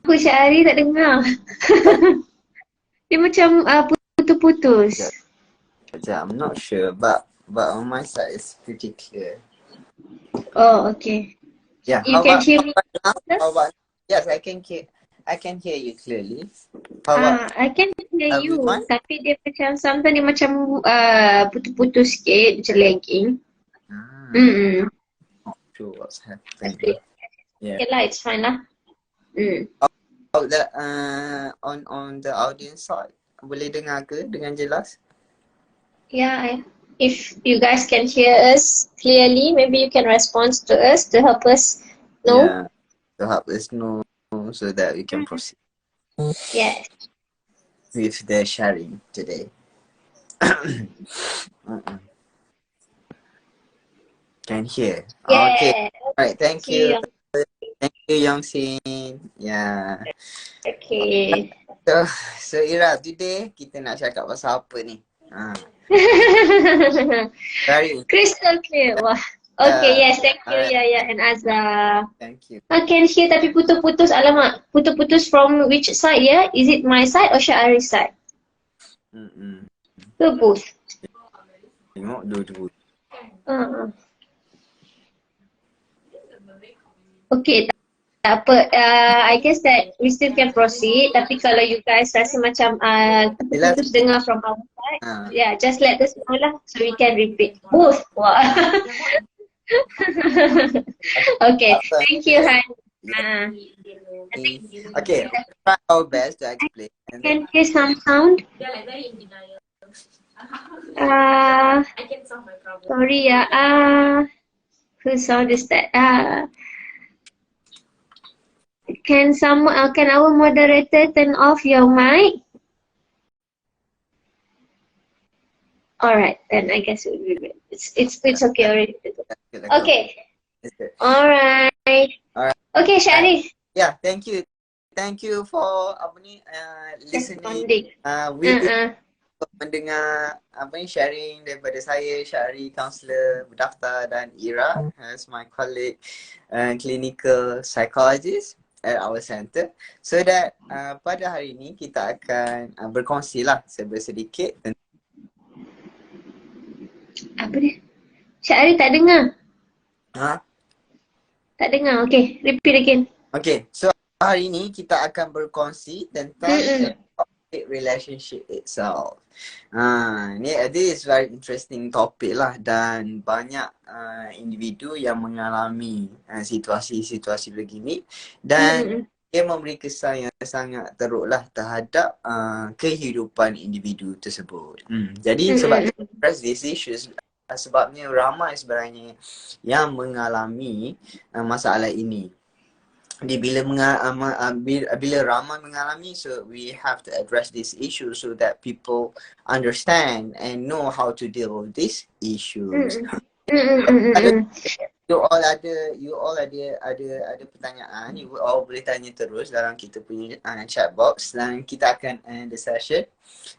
Kenapa Syahri tak dengar? Dia macam putus-putus. I'm not sure, but on my side it's pretty clear. Oh, okay. Yeah. You can hear me? How about yes, I can hear you clearly. How about I can hear you, everyone? tapi dia macam sometimes dia macam putus-putus sikit, macam lagging. Not sure what's happening. Okay. Yeah. Okay lah, it's fine lah. On the audience side, boleh dengar ke dengan jelas? Yeah, if you guys can hear us clearly, maybe you can respond to us to help us know. Yeah, to help us know so that we can proceed Yes. with the sharing today. Can hear. Yeah. Okay. Alright, thank you. Yeah. Thank you, Yongsin. Yeah. Okay. So Ira, today kita nak cakap pasal apa ni? Very Crystal clear. Wah. Okay, yes, thank you Yaya and Azza. Thank you. I can hear tapi putus-putus. Alamak, putus-putus from which side ya? Is it my side or Syahri's side? Ke both? Tengok dua-dua. Okay, tak apa. I guess that we still can proceed. Tapi kalau you guys rasa macam putus dengar from our side, yeah, just let us know lah so we can repeat. Both. Wah. Okay, thank you Han. Okay, try our best to explain. Can hear some sound? They're like very in denial. I can solve my problem. Sorry ya. Whose sound is that? Can our moderator turn off your mic? Alright, then I guess it's okay already. Okay. Alright. Okay, Syahri. Yeah, thank you. Thank you for listening. Mendengar sharing daripada saya, Syahri, counselor berdaftar, dan Ira as my colleague clinical psychologist at our center. So that pada hari ini kita akan berkongsi lah sedikit. Apa dia? Syahri tak dengar. Tak dengar. Okay, repeat again. Okay, so hari ini kita akan berkongsi tentang toxic relationship itself. This is very interesting topic lah, dan banyak individu yang mengalami situasi-situasi begini, dan dia memberi kesan yang sangat teruk lah terhadap kehidupan individu tersebut. Jadi sebab address these issues, sebabnya ramai sebenarnya yang mengalami masalah ini. Bila ramai mengalami, so we have to address this issue so that people understand and know how to deal with these issues. You all ada pertanyaan, you all boleh tanya terus dalam kita punya chat box, dan kita akan end the session,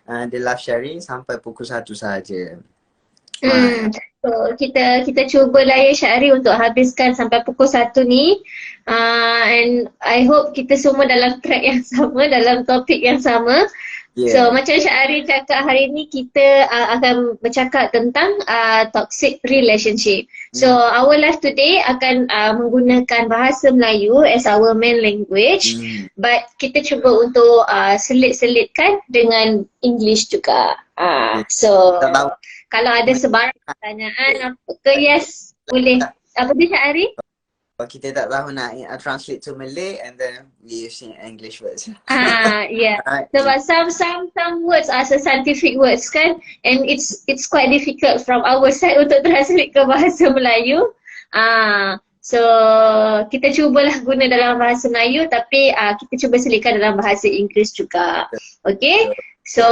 the live sharing sampai pukul 1 sahaja. So kita cubalah ya Syahri untuk habiskan sampai pukul 1 ni, and I hope kita semua dalam track yang sama, dalam topik yang sama. So macam Syahri cakap, hari ni kita akan bercakap tentang toxic relationship. So our live today akan menggunakan bahasa Melayu as our main language, but kita cuba untuk selit-selitkan dengan English juga. So kalau ada sebarang pertanyaan apa ke, yes, boleh. Apa dia Syahri? Kita tak tahu nak translate to Malay and then we using English words. Yeah. Sebab some words are scientific words kan, and it's quite difficult from our side untuk translate ke bahasa Melayu. So kita cubalah guna dalam bahasa Melayu, tapi kita cuba selitkan dalam bahasa Inggeris juga. Okay? So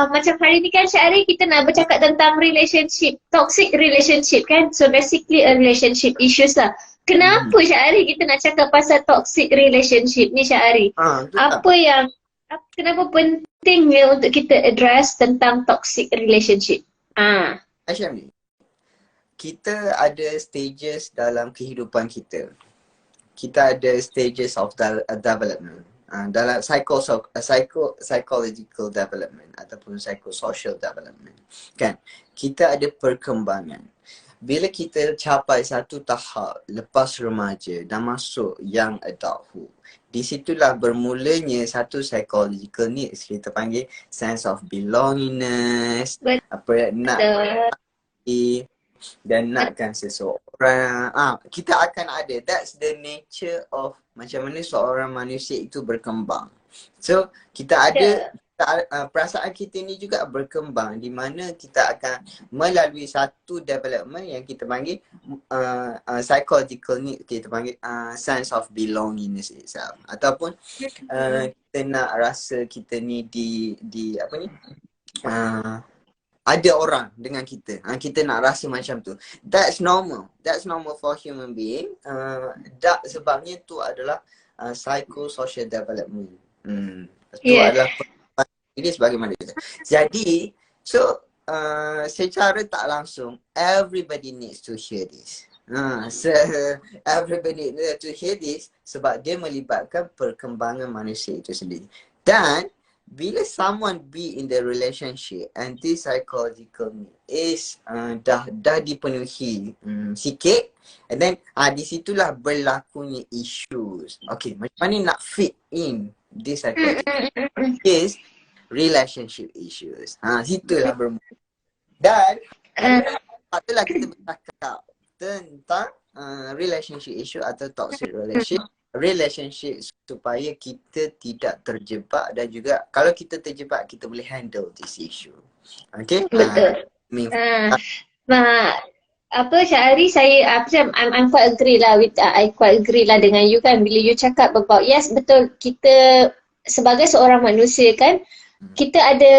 macam hari ni kan Syahri, kita nak bercakap tentang relationship, toxic relationship kan. So basically a relationship issues lah. Kenapa Syahri kita nak cakap pasal toxic relationship ni Syahri? Kenapa pentingnya untuk kita address tentang toxic relationship? Macam ni, kita ada stages dalam kehidupan kita. kita ada stages of development. Dalam psychological development ataupun psychosocial development, kan, kita ada perkembangan. Bila kita capai satu tahap lepas remaja dan masuk young adulthood, di situlah bermulanya satu psychological needs, kita panggil sense of belongingness, nak dan nakkan seseorang. Kita akan ada, that's the nature of macam mana seorang manusia itu berkembang. So kita ada perasaan kita ni juga berkembang, di mana kita akan melalui satu development yang kita panggil psychological need, kita panggil sense of belongingness itself, ataupun kita nak rasa kita ni di apa ni, ada orang dengan kita. Kita nak rasa macam tu. That's normal. That's normal for human being. Sebabnya tu adalah psychosocial development. Itu adalah ini sebagaimana kita. Jadi, so secara tak langsung, everybody needs to hear this. So everybody needs to hear this sebab dia melibatkan perkembangan manusia itu sendiri. Dan bila someone be in the relationship and this psychological need is dah dipenuhi sikit, and then di situlah berlakunya issues. Okay, macam mana nak fit in this psychological is relationship issues. Situlah bermula. Dan patutlah kita bercakap tentang relationship issue atau toxic relationship supaya kita tidak terjebak, dan juga kalau kita terjebak kita boleh handle this issue. Okay? Betul. Syahri, I'm quite agree lah with I quite agree lah dengan you kan, bila you cakap about yes, betul, kita sebagai seorang manusia kan, kita ada,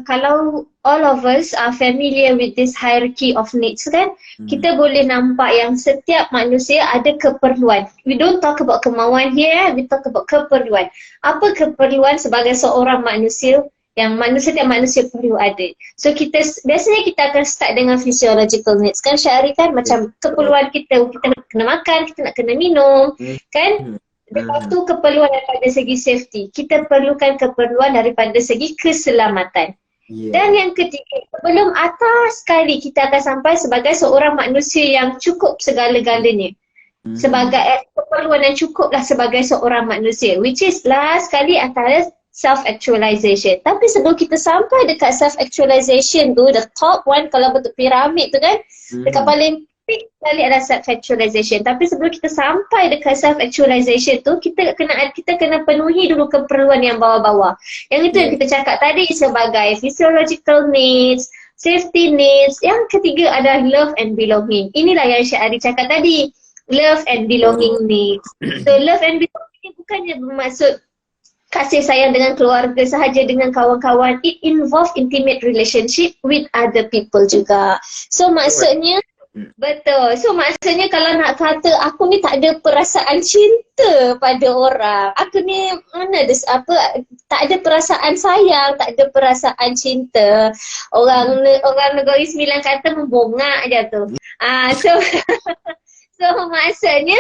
kalau all of us are familiar with this hierarchy of needs kan, kita boleh nampak yang setiap manusia ada keperluan. We don't talk about kemauan here, we talk about keperluan. Apa keperluan sebagai seorang manusia yang setiap manusia perlu ada. So biasanya kita akan start dengan physiological needs kan Syahri kan, macam keperluan kita nak kena makan, kita nak kena minum kan. Lepas tu keperluan daripada segi safety. Kita perlukan keperluan daripada segi keselamatan. Dan yang ketiga, sebelum atas sekali kita akan sampai sebagai seorang manusia yang cukup segala-galanya. Sebagai keperluan yang cukuplah sebagai seorang manusia. Which is last sekali antara self-actualization. Tapi sebelum kita sampai dekat self-actualization tu, the top one kalau bentuk piramid tu kan, dekat paling sekali adalah self-actualization. Tapi sebelum kita sampai dekat self-actualization tu, kita kena penuhi dulu keperluan yang bawah-bawah. Yang itu yang kita cakap tadi sebagai physiological needs, safety needs. Yang ketiga adalah love and belonging. Inilah yang Syahri cakap tadi, love and belonging needs. So love and belonging bukannya bermaksud kasih sayang dengan keluarga sahaja, dengan kawan-kawan. It involve intimate relationship with other people juga. So maksudnya betul. So maksudnya kalau nak kata aku ni tak ada perasaan cinta pada orang, aku ni tak ada perasaan sayang, tak ada perasaan cinta. Orang negeri Sembilan kata membongak je tu. So maksudnya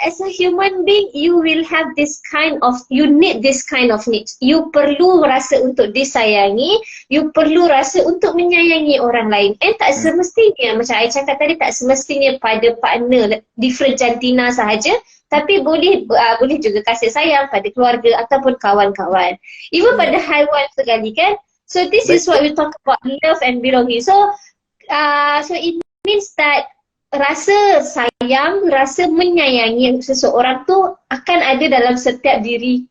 as a human being, you will have you need this kind of needs. You perlu rasa untuk disayangi, you perlu rasa untuk menyayangi orang lain. Tak semestinya, macam I cakap tadi, tak semestinya pada partner different jantina sahaja, tapi boleh juga kasih sayang pada keluarga ataupun kawan-kawan. Even pada haiwan sekali kan. So this is what we talk about love and belonging. So it means that rasa sayang, rasa menyayangi seseorang tu akan ada dalam setiap diri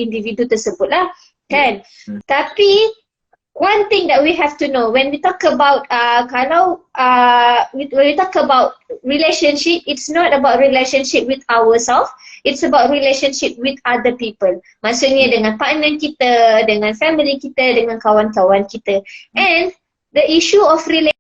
individu tersebutlah kan. Tapi one thing that we have to know when we talk about when we talk about relationship, it's not about relationship with ourselves, it's about relationship with other people. Maksudnya dengan partner kita, dengan family kita, dengan kawan-kawan kita. And the issue of relationship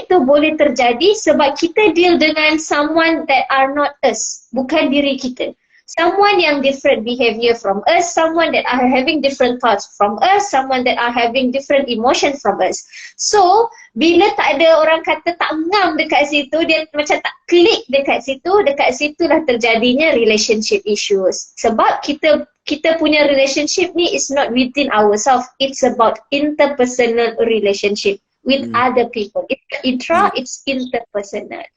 tu boleh terjadi sebab kita deal dengan someone that are not us, bukan diri kita. someone yang different behavior from us, someone that are having different thoughts from us, someone that are having different emotion from us. So, bila tak ada orang kata tak ngam dekat situ, dia macam tak klik dekat situlah terjadinya relationship issues. Sebab kita punya relationship ni is not within ourselves, it's about interpersonal relationship with other people. It's intra, it's interpersonal.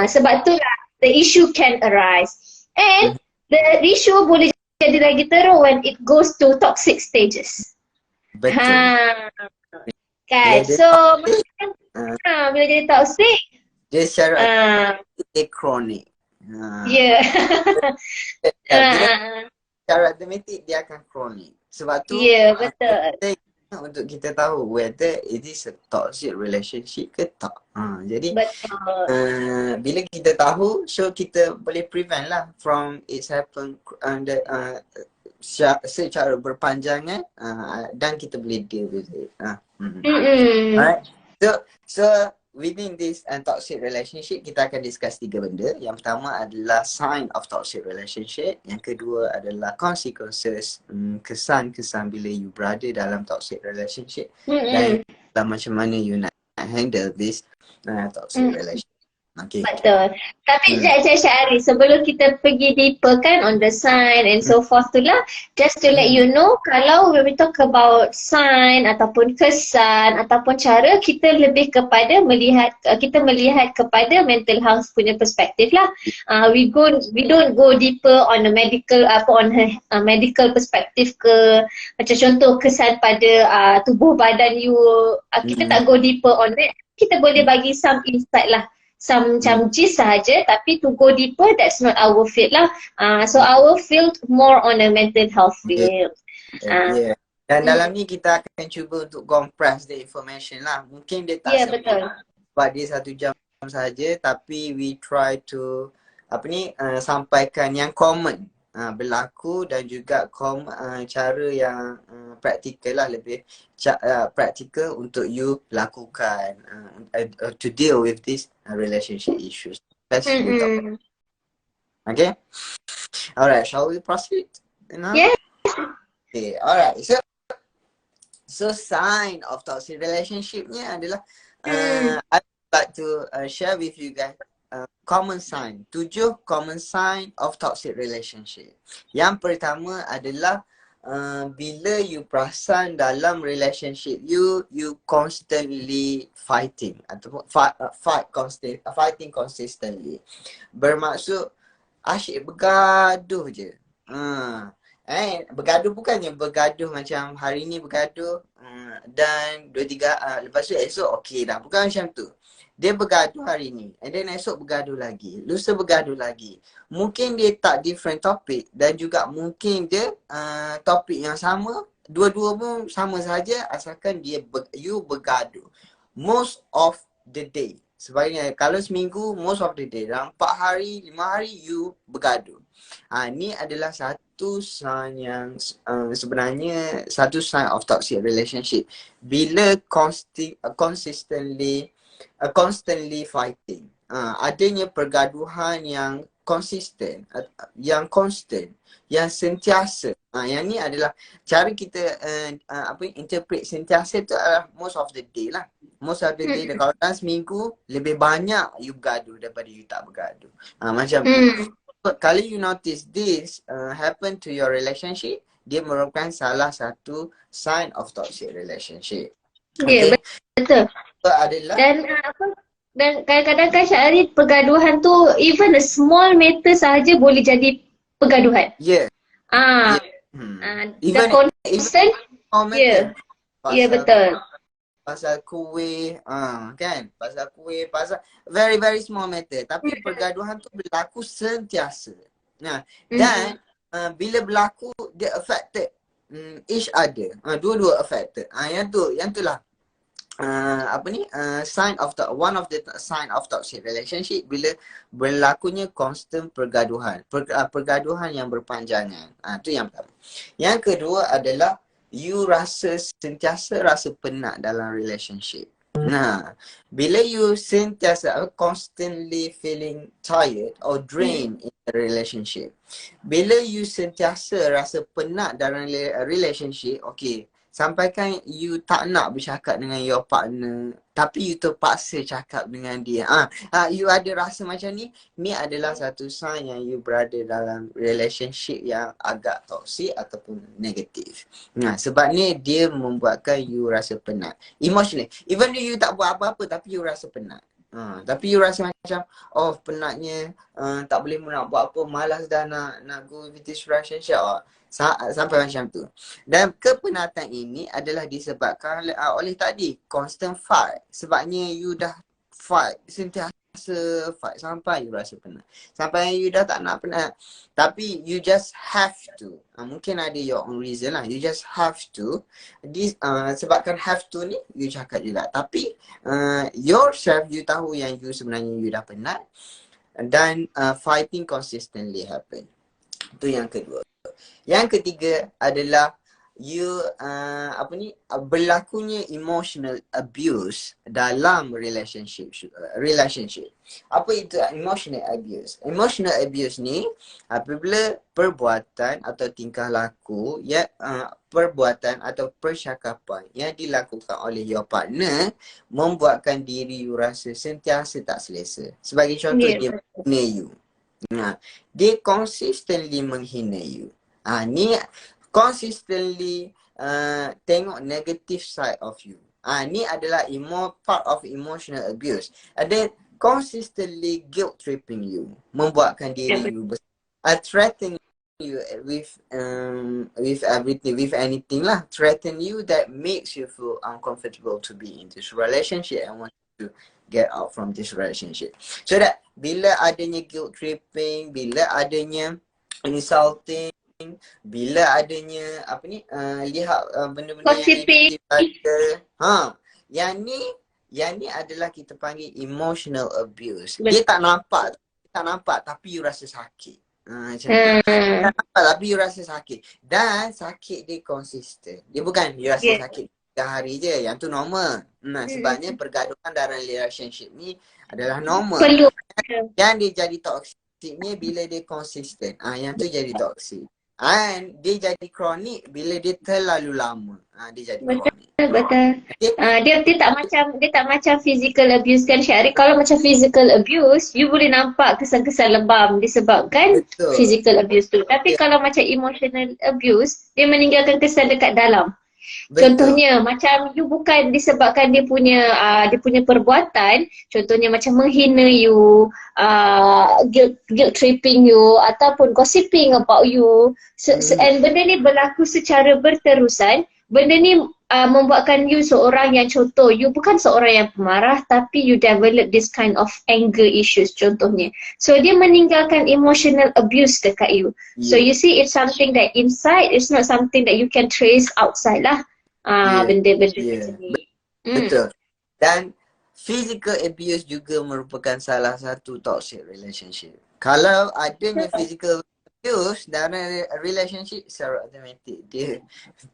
Sebab tu lah the issue can arise. And the issue boleh jadi lagi teruk when it goes to toxic stages. Betul. Kan? So, bila jadi toxic, dia secara dia kronik. yeah. Bila secara automatik dia akan kronik. Sebab tu betul. Untuk kita tahu whether it is a toxic relationship ke tak. Jadi bila kita tahu, so kita boleh prevent lah from it happen secara berpanjangan dan kita boleh deal with it. Alright. So within this toxic relationship, kita akan discuss 3 benda. Yang pertama adalah sign of toxic relationship. Yang kedua adalah consequences, kesan-kesan bila you berada dalam toxic relationship. Dan macam mana you nak handle this toxic relationship. Okay. Betul. Tapi Syahri, sebelum kita pergi deeper kan on the sign and so forth tu lah, just to let you know, kalau when we talk about sign ataupun kesan ataupun cara, kita lebih kepada melihat kepada mental health punya perspektif lah. We don't go deeper on the medical medical perspektif ke, macam contoh kesan pada tubuh badan you, kita tak go deeper on that. Kita boleh bagi some insight lah, some macam gist sahaja, tapi to go deeper, that's not our field lah. So our field more on a mental health field. Dan dalam ni kita akan cuba untuk compress the information lah. Mungkin dia tak sempurna sebab dia 1 jam sahaja, tapi we try to sampaikan yang common berlaku dan juga cara yang praktikal lah, lebih praktikal untuk you lakukan to deal with this relationship issues. Let's talk. Okay? Alright, shall we proceed? Yes. Okay, alright. So sign of toxic relationship ni adalah I would like to share with you guys common sign, 7 common sign of toxic relationship. Yang pertama adalah bila you perasan dalam relationship you constantly fighting ataupun fighting consistently. Bermaksud asyik bergaduh je. Bergaduh bukannya bergaduh macam hari ni bergaduh dan 2-3 lepas tu esok okey dah. Bukan macam tu. Dia bergaduh hari ni and then esok bergaduh lagi, lusa bergaduh lagi. Mungkin dia tak different topik dan juga mungkin dia topik yang sama, dua-dua pun sama saja asalkan you bergaduh most of the day. Sebaliknya kalau seminggu, most of the day, dalam 4 hari, 5 hari you bergaduh. Ni adalah satu sign yang sebenarnya satu sign of toxic relationship. Bila constantly fighting. Adanya pergaduhan yang konsisten, yang constant, yang sentiasa. Yang ni adalah cara kita interpret sentiasa tu adalah most of the day lah. Most of the day, kalau dalam seminggu lebih banyak you bergaduh daripada you tak bergaduh. Macam tu. Kalau you notice this happen to your relationship, dia merupakan salah satu sign of toxic relationship. Okay. Yeah, betul. Adalah dan kadang-kadang kan Syahri, pergaduhan tu even a small matter sahaja boleh jadi pergaduhan. Yeah. The constant. Yeah, betul. Pasal kuih, kan? Pasal kuih, pasal very very small matter. Tapi pergaduhan tu berlaku sentiasa. Dan bila berlaku, dia affected each other. Dua-dua affected. Yang tu lah. Sign of one of the sign of toxic relationship bila berlakunya constant pergaduhan. Pergaduhan yang berpanjangan. Tu yang pertama. Yang kedua adalah you sentiasa rasa penat dalam relationship. Nah, bila you sentiasa constantly feeling tired or drained in a relationship, bila you sentiasa rasa penat dalam relationship, okay, sampaikan you tak nak bercakap dengan your partner tapi you terpaksa cakap dengan dia. You ada rasa macam ni adalah satu sign yang you berada dalam relationship yang agak toxic ataupun negatif. Nah, sebab ni dia membuatkan you rasa penat. Emotionally. Even though you tak buat apa-apa tapi you rasa penat. Tapi you rasa macam, oh penatnya, tak boleh nak buat apa, malas dah nak go with this relationship. Sampai macam tu. Dan kepenatan ini adalah disebabkan oleh tadi constant fight. Sebabnya you dah fight, sentiasa fight sampai you rasa penat. Sampai you dah tak nak penat. Tapi you just have to. Mungkin ada your own reason lah. You just have to. Sebabkan have to ni you cakap juga. Tapi yourself you tahu yang you sebenarnya you dah penat. Dan fighting consistently happen. Itu yang kedua. Yang ketiga adalah you berlakunya emotional abuse dalam relationship. Apa itu emotional abuse? Emotional abuse ni apabila perbuatan atau tingkah laku ya perbuatan atau percakapan yang dilakukan oleh your partner membuatkan diri you rasa sentiasa tak selesa. Sebagai contoh, dia menghina you. Dia consistently menghina you. Ni consistently tengok negative side of you. Ni adalah part of emotional abuse. And then consistently guilt tripping you, membuatkan diri you threaten you with everything, with anything lah. Threaten you that makes you feel uncomfortable to be in this relationship and want to get out from this relationship. So that bila adanya guilt tripping, bila adanya insulting, bila adanya lihat benda-benda yang negatif ada, yang ni adalah kita panggil emotional abuse. Dia tak nampak tapi you rasa sakit. Macam tu. Tak nampak tapi you rasa sakit. Dan sakit dia konsisten. Dia bukan you rasa sakit 3 hari je. Yang tu normal. Sebabnya pergaduhan dalam relationship ni adalah normal. Yang dia jadi toxic ni bila dia konsisten. Yang tu jadi toxic. And dia jadi kronik bila dia terlalu lama. Dia jadi kronik. Betul. Dia tak macam physical abuse kan Syahri. Kalau macam physical abuse, you boleh nampak kesan-kesan lebam disebabkan physical abuse tu. Tapi kalau macam emotional abuse, dia meninggalkan kesan dekat dalam. Contohnya macam you bukan disebabkan dia punya perbuatan, contohnya macam menghina you, guilt tripping you ataupun gossiping about you. And benda ni berlaku secara berterusan. Benda ni membuatkan you seorang yang contoh, you bukan seorang yang pemarah tapi you develop this kind of anger issues contohnya. So dia meninggalkan emotional abuse dekat you. So you see it's something that inside, it's not something that you can trace outside lah. Benda-benda macam ni. Betul. Dan physical abuse juga merupakan salah satu toxic relationship. Kalau adanya physical abuse dalam relationship, secara automatic dia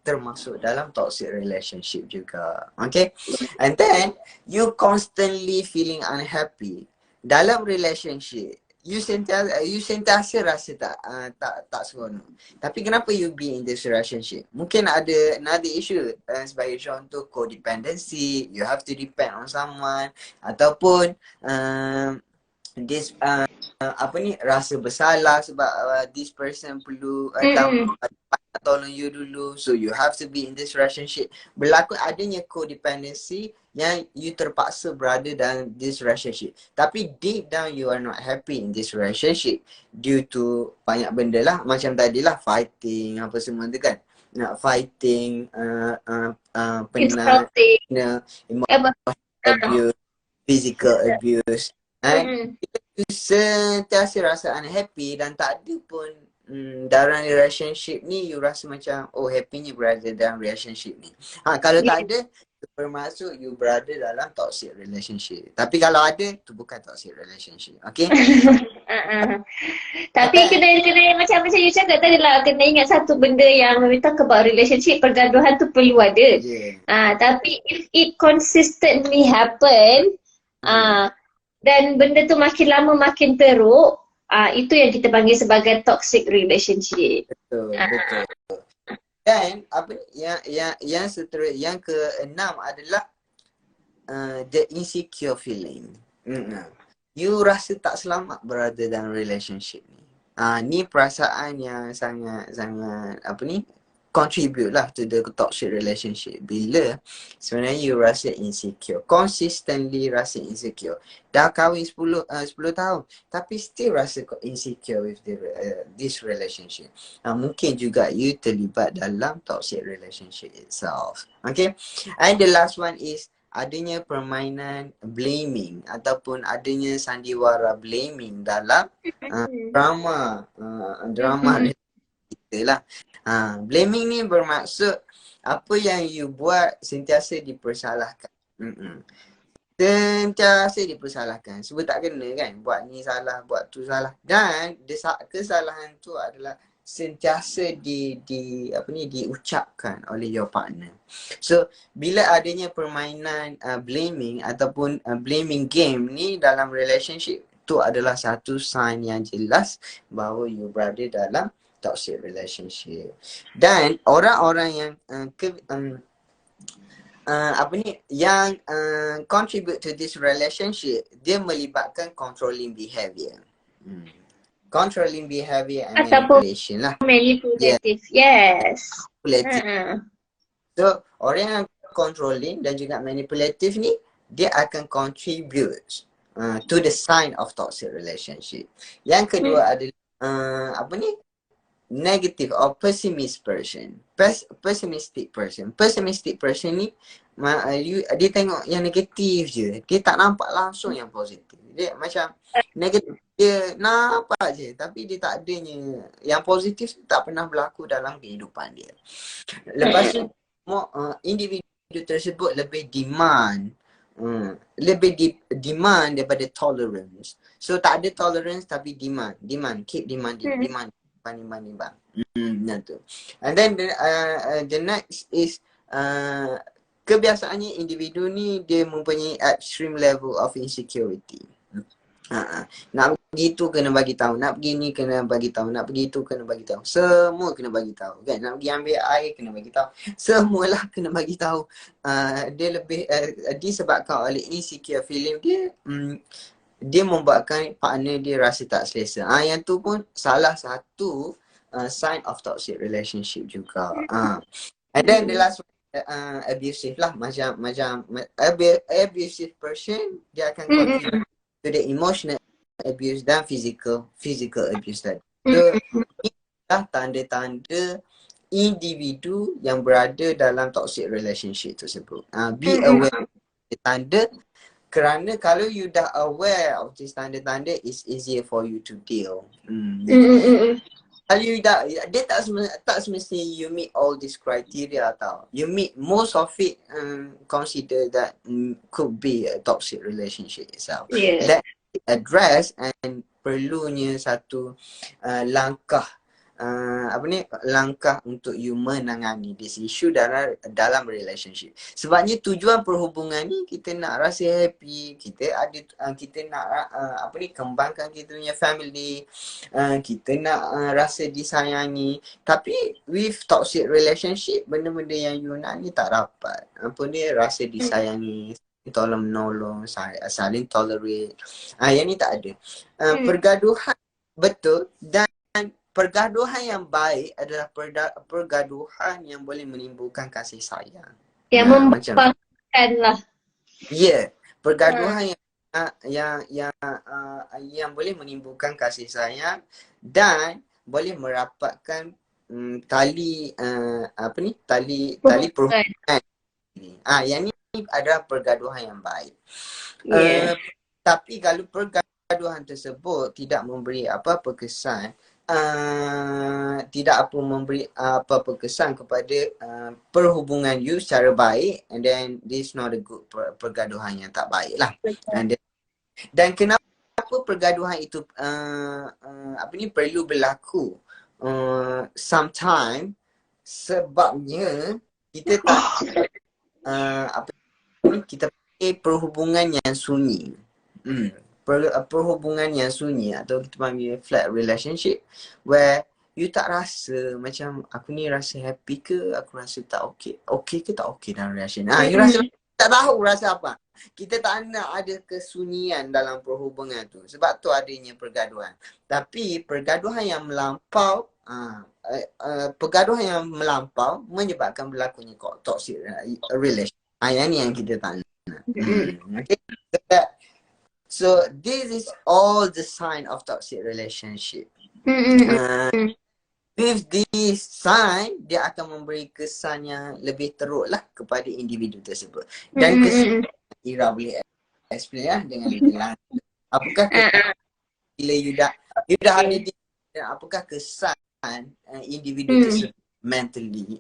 termasuk dalam toxic relationship juga. Okay? And then you constantly feeling unhappy dalam relationship. You sentiasa rasa tak seronok. Tapi kenapa you be in this relationship? Mungkin ada another issue, sebagai contoh codependency, you have to depend on someone, ataupun rasa bersalah sebab this person perlu tolong you dulu, so you have to be in this relationship. Berlaku adanya codependency yang you terpaksa berada dalam this relationship. Tapi deep down you are not happy in this relationship due to banyak benda lah. Macam tadi lah, fighting apa semua tu kan. Fighting, penat, emotional abuse, physical abuse. You sentiasa rasa unhappy dan tak ada pun dalam relationship ni you rasa macam happynya berada dalam relationship ni. Kalau tak ada, bermaksud you berada dalam toxic relationship. Tapi kalau ada, tu bukan toxic relationship. Okay? Tapi kena macam you cakap tadi lah, kena ingat satu benda yang when we talk about relationship, pergaduhan tu perlu ada. Tapi if it consistently happen, dan benda tu makin lama makin teruk, itu yang kita panggil sebagai toxic relationship. Betul. Dan apa yang keenam adalah the insecure feeling. You rasa tak selamat berada dalam relationship ni. Ni perasaan yang sangat contribute lah to the toxic relationship. Bila sebenarnya you rasa insecure, consistently rasa insecure. Dah kahwin 10 tahun tapi still rasa insecure with this relationship. Mungkin juga you terlibat dalam toxic relationship itself. Okay. And the last one is adanya permainan blaming ataupun adanya sandiwara blaming dalam drama kita lah. Blaming ni bermaksud apa yang you buat sentiasa dipersalahkan. Sentiasa dipersalahkan. Sebab tak kena kan, buat ni salah, buat tu salah. Dan kesalahan tu adalah sentiasa diucapkan oleh your partner. So bila adanya permainan blaming ataupun blaming game ni dalam relationship, tu adalah satu sign yang jelas bahawa you berada dalam toxic relationship. Dan orang-orang yang contribute to this relationship, dia melibatkan controlling behavior. Controlling behavior and manipulation lah. Manipulative, yes. Manipulative. So, orang yang controlling dan juga manipulative ni, dia akan contribute to the sign of toxic relationship. Yang kedua adalah negative or pessimistic person. Pessimistic person ni dia tengok yang negatif je. Dia tak nampak langsung yang positif. Dia macam negatif, dia nampak je tapi dia tak adanya yang positif, tak pernah berlaku dalam kehidupan dia. Lepas tu individu tersebut lebih demand daripada tolerance. So tak ada tolerance tapi demand, keep demanding, demand. And then the next is kebiasaannya individu ni dia mempunyai extreme level of insecurity. Nak pergi tu kena bagi tahu, nak pergi ni kena bagi tahu, nak pergi tu kena bagi tahu. Semua kena bagi tahu kan. Nak pergi ambil air kena bagi tahu. Semualah kena bagi tahu. Dia lebih disebabkan oleh insecure feeling dia, dia membuatkan partner dia rasa tak selesa. Yang tu pun salah satu sign of toxic relationship juga. And then the last one, abusive lah. Macam abusive person, dia akan contribute to the emotional abuse dan physical abuse tadi. So, inilah tanda-tanda individu yang berada dalam toxic relationship tersebut. Be aware of the tanda, kerana kalau you dah aware of this tanda-tanda, it's easier for you to deal. Kalau you dah, dia tak semestinya you meet all this criteria tau. You meet most of it, consider that could be a toxic relationship itself. That address and perlunya satu langkah langkah untuk you menangani this issue dalam relationship. Sebabnya tujuan perhubungan ni kita nak rasa happy, kita nak kembangkan kita punya family, kita nak rasa disayangi. Tapi with toxic relationship, benda-benda yang you nak ni tak dapat. Rasa disayangi, tolong menolong, saling tolerate. Yang ni tak ada. Pergaduhan betul, dan pergaduhan yang baik adalah pergaduhan yang boleh menimbulkan kasih sayang. Yang membangkitkan lah. Ya, pergaduhan yang boleh menimbulkan kasih sayang dan boleh merapatkan tali perhubungan. Yang ni adalah pergaduhan yang baik. Tapi kalau pergaduhan tersebut tidak memberi apa-apa kesan, memberi apa-apa kesan kepada perhubungan you secara baik, and then this not a good pergaduhan yang tak baik lah. Dan kenapa kenapa pergaduhan itu perlu berlaku? Sometimes sebabnya kita tak kita pakai perhubungan yang sunyi. Perhubungan yang sunyi atau kita panggil flat relationship, where you tak rasa macam aku ni rasa happy ke, aku rasa tak okay ke tak okay dalam relation. You rasa tak tahu rasa apa. Kita tak nak ada kesunyian dalam perhubungan tu. Sebab tu adanya pergaduhan. Tapi pergaduhan yang melampau menyebabkan berlakunya toxic relation. Yang ni yang kita tak nak. Okay. So this is all the sign of toxic relationship. With this sign, dia akan memberi kesan yang lebih teruk lah kepada individu tersebut. Dan kesan Ira boleh explain dengan lebih lanjut. Apakah kesan bila you dah ada di, apakah kesan individu tersebut mentally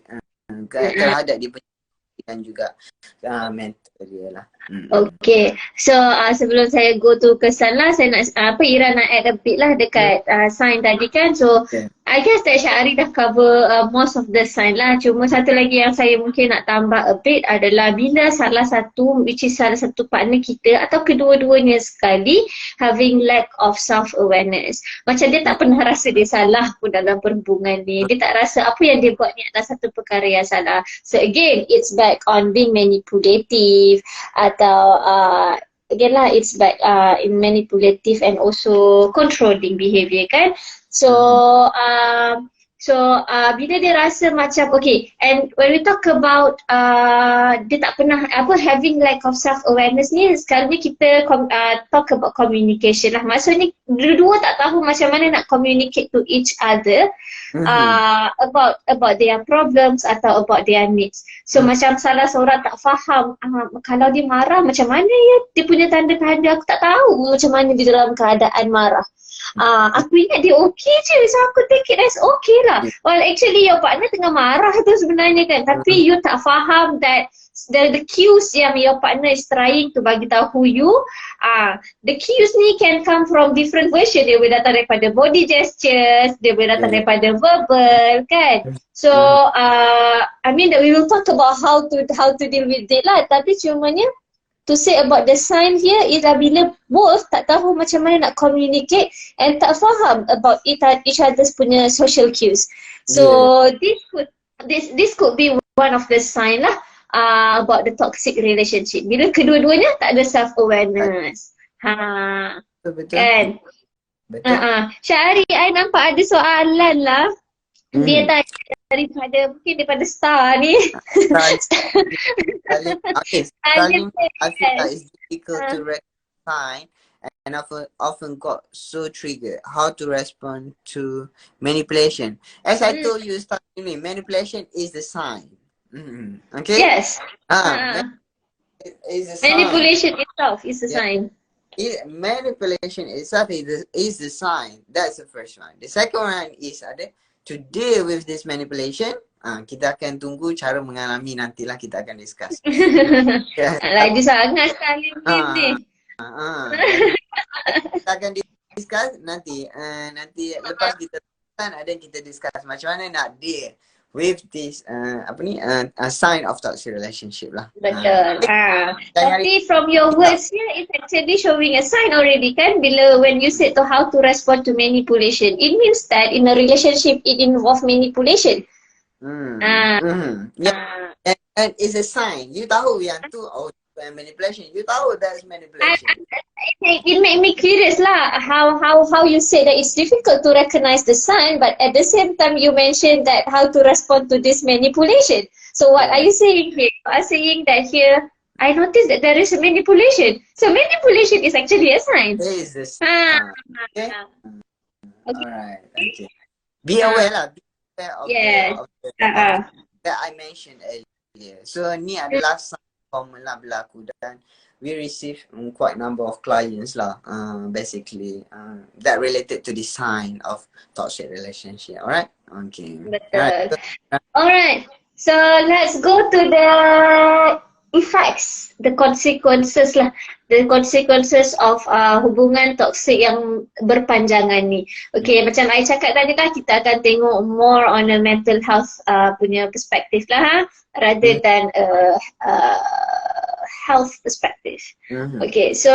terhadap dia dan juga mental dia lah. Okay, so sebelum saya go to kesan lah, saya nak Ira nak add a bit lah dekat sign tadi kan. So I guess that Syahri dah cover most of the sign lah. Cuma satu lagi yang saya mungkin nak tambah a bit adalah bila salah satu partner kita atau kedua-duanya sekali having lack of self-awareness. Macam dia tak pernah rasa dia salah pun dalam perhubungan ni. Dia tak rasa apa yang dia buat ni adalah satu perkara yang salah. So again, it's back on being manipulative atau again lah, it's back in manipulative and also controlling behavior kan. So bila dia rasa macam okay, and when we talk about dia tak pernah having lack of self awareness ni, sekarang ni kita talk about communication lah. Maksudnya dua-dua tak tahu macam mana nak communicate to each other about their problems atau about their needs. So macam salah seorang tak faham kalau dia marah macam mana ya dia punya tanda-tanda, aku tak tahu macam mana dia dalam keadaan marah. Aku ingat dia okay je, so aku take it as okay lah. Well actually your partner tengah marah tu sebenarnya kan, tapi you tak faham that the cues yang your partner is trying to bagi tahu you, the cues ni can come from different version. Dia boleh datang daripada body gestures, dia boleh datang daripada verbal kan. So I mean that we will talk about how to deal with it lah. Tapi cumanya to say about the sign here is bila both tak tahu macam mana nak communicate and tak faham about each other's punya social cues. So this could be one of the sign lah about the toxic relationship. Bila kedua-duanya tak ada self awareness. Betul. Kan? Betul. Syahri, I nampak ada soalan lah. Dia tanya daripada Star ni. Okay, Salim, I feel that it's difficult to recognize and often got so triggered. How to respond to manipulation? As I told you, starting manipulation is the sign. Okay? Yes. Is a sign. Manipulation itself is a sign. Manipulation itself is the sign. That's the first one. The second one is to deal with this manipulation. Kita akan tunggu cara mengalami, nantilah kita akan discuss. Lagi sangat sekali ni. Kita akan discuss nanti lepas kita kita discuss macam mana nak deal with this sign of toxic relationship lah. Betul. Tapi from your words here, it's actually showing a sign already kan, bila when you said to how to respond to manipulation, it means that in a relationship it involves manipulation. And it's a sign. You tahu yang tu manipulation. You tahu that's manipulation. It made me curious lah how you say that it's difficult to recognize the sign, but at the same time you mentioned that how to respond to this manipulation. So what are you saying here? You are saying that here I noticed that there is a manipulation. So manipulation is actually a sign. It is a sign. Okay. Alright. Okay. Be aware lah. Be aware of that I mentioned earlier. So ni adalah sign common lah berlaku, dan we receive quite number of clients lah basically that related to the sign of toxic relationship. Alright? Okay. Betul. Alright. So let's go to the effects, the consequences lah. the consequences of hubungan toksik yang berpanjangan ni. Okay, macam I cakap tadi kan, kita akan tengok more on a mental health punya perspektif lah, rather than health perspective. Okay, so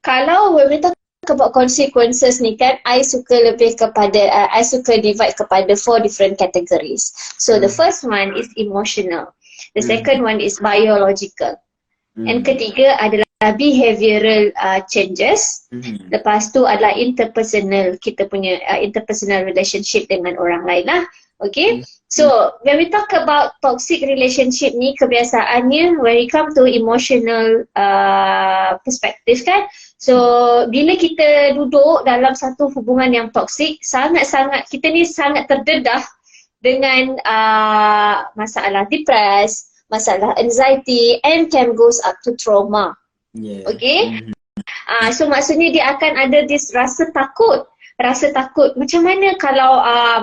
kalau when we talk about consequences ni kan, I suka lebih kepada, I suka divide kepada 4 different categories. So the first one is emotional. The second one is biological. And ketiga adalah behavioral changes. Lepas tu adalah interpersonal, kita punya interpersonal relationship dengan orang lain lah. Okay, so when we talk about toxic relationship ni, kebiasaannya when it come to emotional perspective kan, so bila kita duduk dalam satu hubungan yang toksik, sangat-sangat, kita ni sangat terdedah dengan masalah depress, masalah anxiety, and can goes up to trauma. Okay? So maksudnya dia akan ada this rasa takut. Macam mana kalau I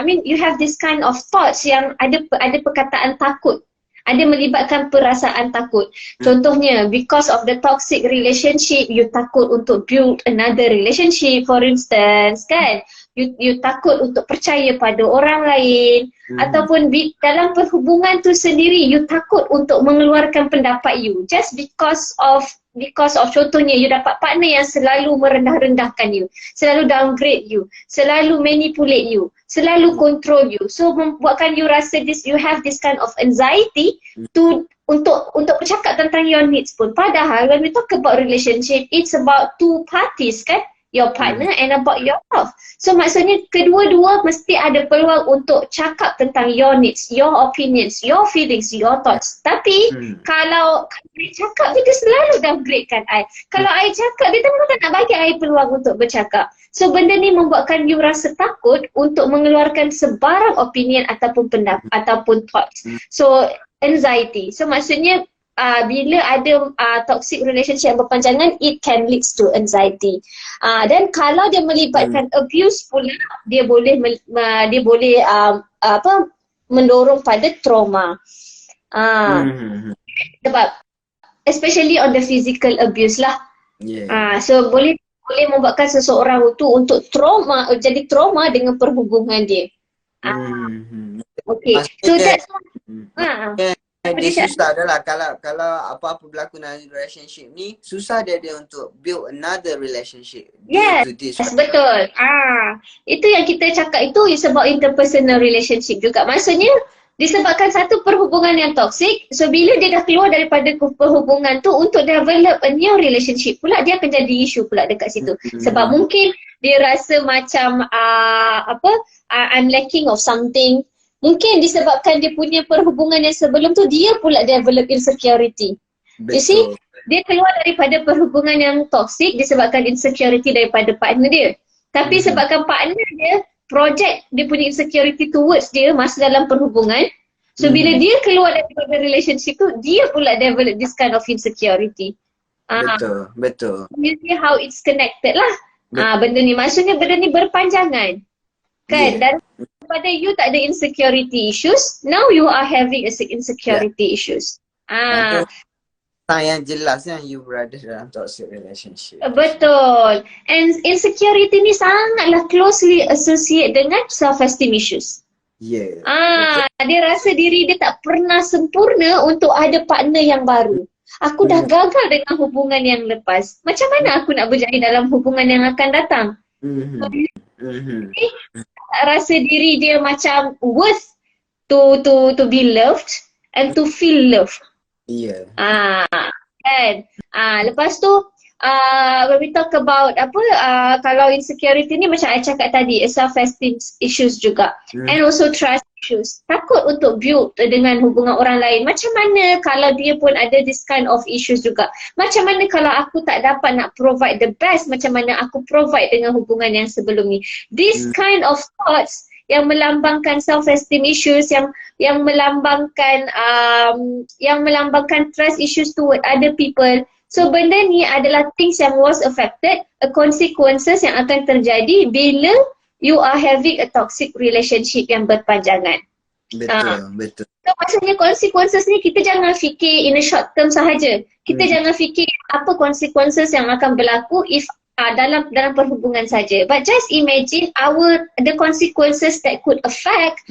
mean you have this kind of thoughts yang ada perkataan takut, ada melibatkan perasaan takut. Contohnya, because of the toxic relationship, you takut untuk build another relationship, for instance, kan? You takut untuk percaya pada orang lain, ataupun dalam perhubungan tu sendiri, you takut untuk mengeluarkan pendapat you just because of contohnya you dapat partner yang selalu merendah-rendahkan you, selalu downgrade you, selalu manipulate you, selalu control you. So membuatkan you rasa you have this kind of anxiety untuk bercakap tentang your needs pun. Padahal when we talk about relationship, it's about 2 parties kan, your partner and about yourself. So maksudnya kedua-dua mesti ada peluang untuk cakap tentang your needs, your opinions, your feelings, your thoughts. Tapi kalau I cakap, dia selalu downgradekan I. Kalau I cakap, dia memang tak nak bagi I peluang untuk bercakap. So benda ni membuatkan you rasa takut untuk mengeluarkan sebarang opinion ataupun pendapat ataupun thoughts. So anxiety. So maksudnya bila ada toxic relationship yang berpanjangan, it can leads to anxiety. Dan kalau dia melibatkan abuse pula, dia boleh mendorong pada trauma. Sebab especially on the physical abuse lah. So boleh membuatkan seseorang itu untuk jadi trauma dengan perhubungan dia. Okay, so that's dia susah adalah kalau apa-apa berlaku dalam relationship ni, susah dia untuk build another relationship. Yes, betul. Itu yang kita cakap itu is about interpersonal relationship juga. Maksudnya disebabkan satu perhubungan yang toxic, so bila dia dah keluar daripada perhubungan tu untuk develop a new relationship pula, dia akan jadi isu pula dekat situ. Sebab mungkin dia rasa macam I'm lacking of something. Mungkin disebabkan dia punya perhubungan yang sebelum tu, dia pula develop insecurity. You see, dia keluar daripada perhubungan yang toxic disebabkan insecurity daripada partner dia. Tapi sebabkan partner dia project dia punya insecurity towards dia masa dalam perhubungan, so bila dia keluar daripada relationship tu, dia pula develop this kind of insecurity. Betul. You see how it's connected lah. Benda ni, maksudnya benda ni berpanjangan. Kan? Dan pada you tak ada insecurity issues, now you are having insecurity issues. Yang jelas yang you berada dalam toxic relationship. Betul. And insecurity ni sangatlah closely associate dengan self-esteem issues. Dia rasa diri dia tak pernah sempurna untuk ada partner yang baru. Aku dah gagal dengan hubungan yang lepas. Macam mana aku nak berjaya dalam hubungan yang akan datang? Rasa diri dia macam worth to be loved and to feel loved. Kan? Lepas tu when we talk about kalau insecurity ni macam I cakap tadi, self-esteem issues juga. And also trust issues. Takut untuk build dengan hubungan orang lain. Macam mana kalau dia pun ada this kind of issues juga? Macam mana kalau aku tak dapat nak provide the best macam mana aku provide dengan hubungan yang sebelum ni? This kind of thoughts yang melambangkan self-esteem issues, yang melambangkan trust issues toward other people. So benda ni adalah things yang was affected, consequences yang akan terjadi bila you are having a toxic relationship yang berpanjangan. Betul. So maksudnya consequences ni kita jangan fikir in a short term sahaja. Kita jangan fikir apa consequences yang akan berlaku if dalam perhubungan saja. But just imagine the consequences that could affect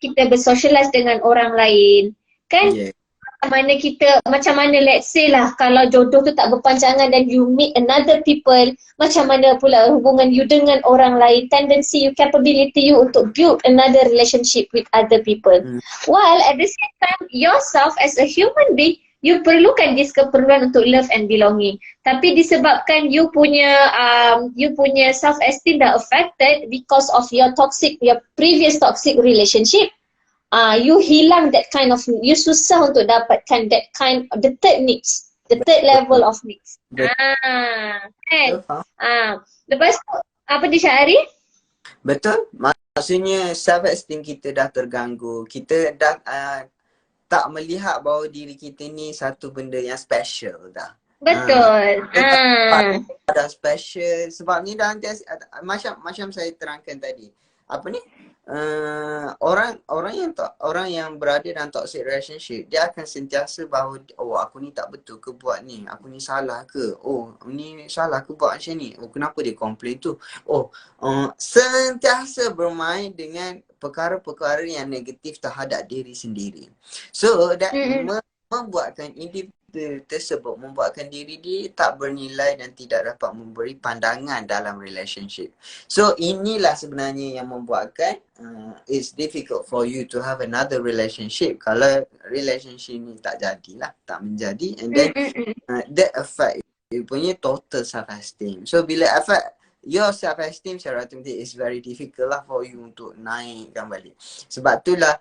kita bersocialize dengan orang lain. Kan? Yeah. Macam mana let's say lah kalau jodoh tu tak berpanjangan dan you meet another people, macam mana pula hubungan you dengan orang lain, tendency you, capability you untuk build another relationship with other people. While at the same time yourself as a human being, you perlukan this keperluan untuk love and belonging. Tapi disebabkan you punya self esteem dah affected because of your previous toxic relationship, you hilang that kind of, you susah untuk dapatkan that kind of the third level of needs. Lepas tu apa dia Syahri? Betul. Maksudnya self esteem kita dah terganggu. Kita dah tak melihat bahawa diri kita ni satu benda yang special dah. Betul. Dah special sebab ni dah macam saya terangkan tadi. Apa ni? Orang yang berada dalam toxic relationship, dia akan sentiasa bahawa aku ni tak betul ke buat ni, aku ni salah ke, ni salah ke buat macam ni, kenapa dia komplain tu, sentiasa bermain dengan perkara-perkara yang negatif terhadap diri sendiri. So that membuatkan individu tersebut, membuatkan diri dia tak bernilai dan tidak dapat memberi pandangan dalam relationship. So inilah sebenarnya yang membuatkan it's difficult for you to have another relationship kalau relationship ni tak jadilah, tak menjadi, and then that affect you punya total self esteem. So bila affect your self esteem secara automatic, is very difficult lah for you untuk naikkan balik. Sebab itulah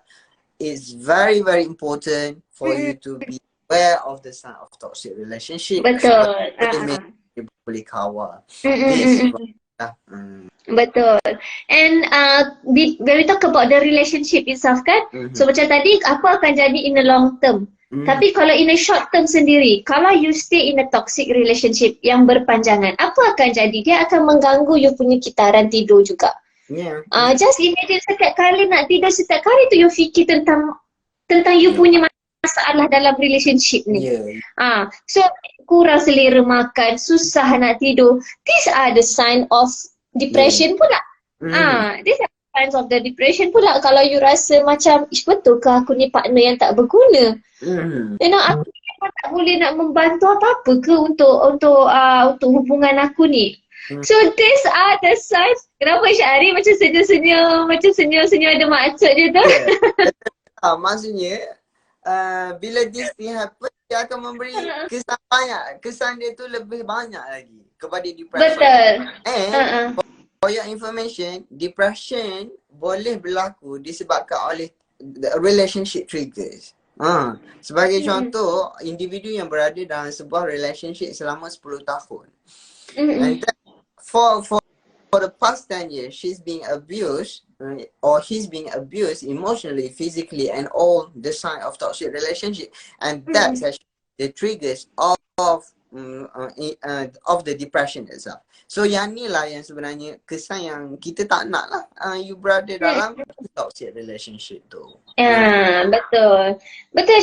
it's very very important for you to be aware of the sign of toxic relationship. Betul. Dia boleh kawal. Betul. And when we talk about the relationship itself kan, so macam tadi apa akan jadi in the long term. Tapi kalau in a short term sendiri, kalau you stay in a toxic relationship yang berpanjangan, apa akan jadi? Dia akan mengganggu you punya kitaran tidur juga. Just imagine setiap kali nak tidur, setiap kali tu you fikir tentang you punya masalah dalam relationship ni. So kurang selera makan, susah nak tidur. These are the sign of depression pula. These are the signs of the depression pula. Kalau you rasa macam, betul ke aku ni partner yang tak berguna? You know, aku tak boleh nak membantu apa-apa ke untuk hubungan aku ni? So these are the signs. Kenapa Syahri macam senyum-senyum ada maksud je tu? Maksudnya bila this thing happen, dia akan memberi kesan banyak. Kesan dia tu lebih banyak lagi kepada depression. Betul. And for your information, depression boleh berlaku disebabkan oleh relationship triggers. Sebagai contoh, individu yang berada dalam sebuah relationship selama 10 tahun. And then for the past 10 years, she's being abused or he's being abused emotionally, physically, and all the sign of toxic relationship, and that's actually the triggers of the depression itself. So yang ni lah yang sebenarnya kesan yang kita tak nak lah you berada dalam toxic relationship tu. Betul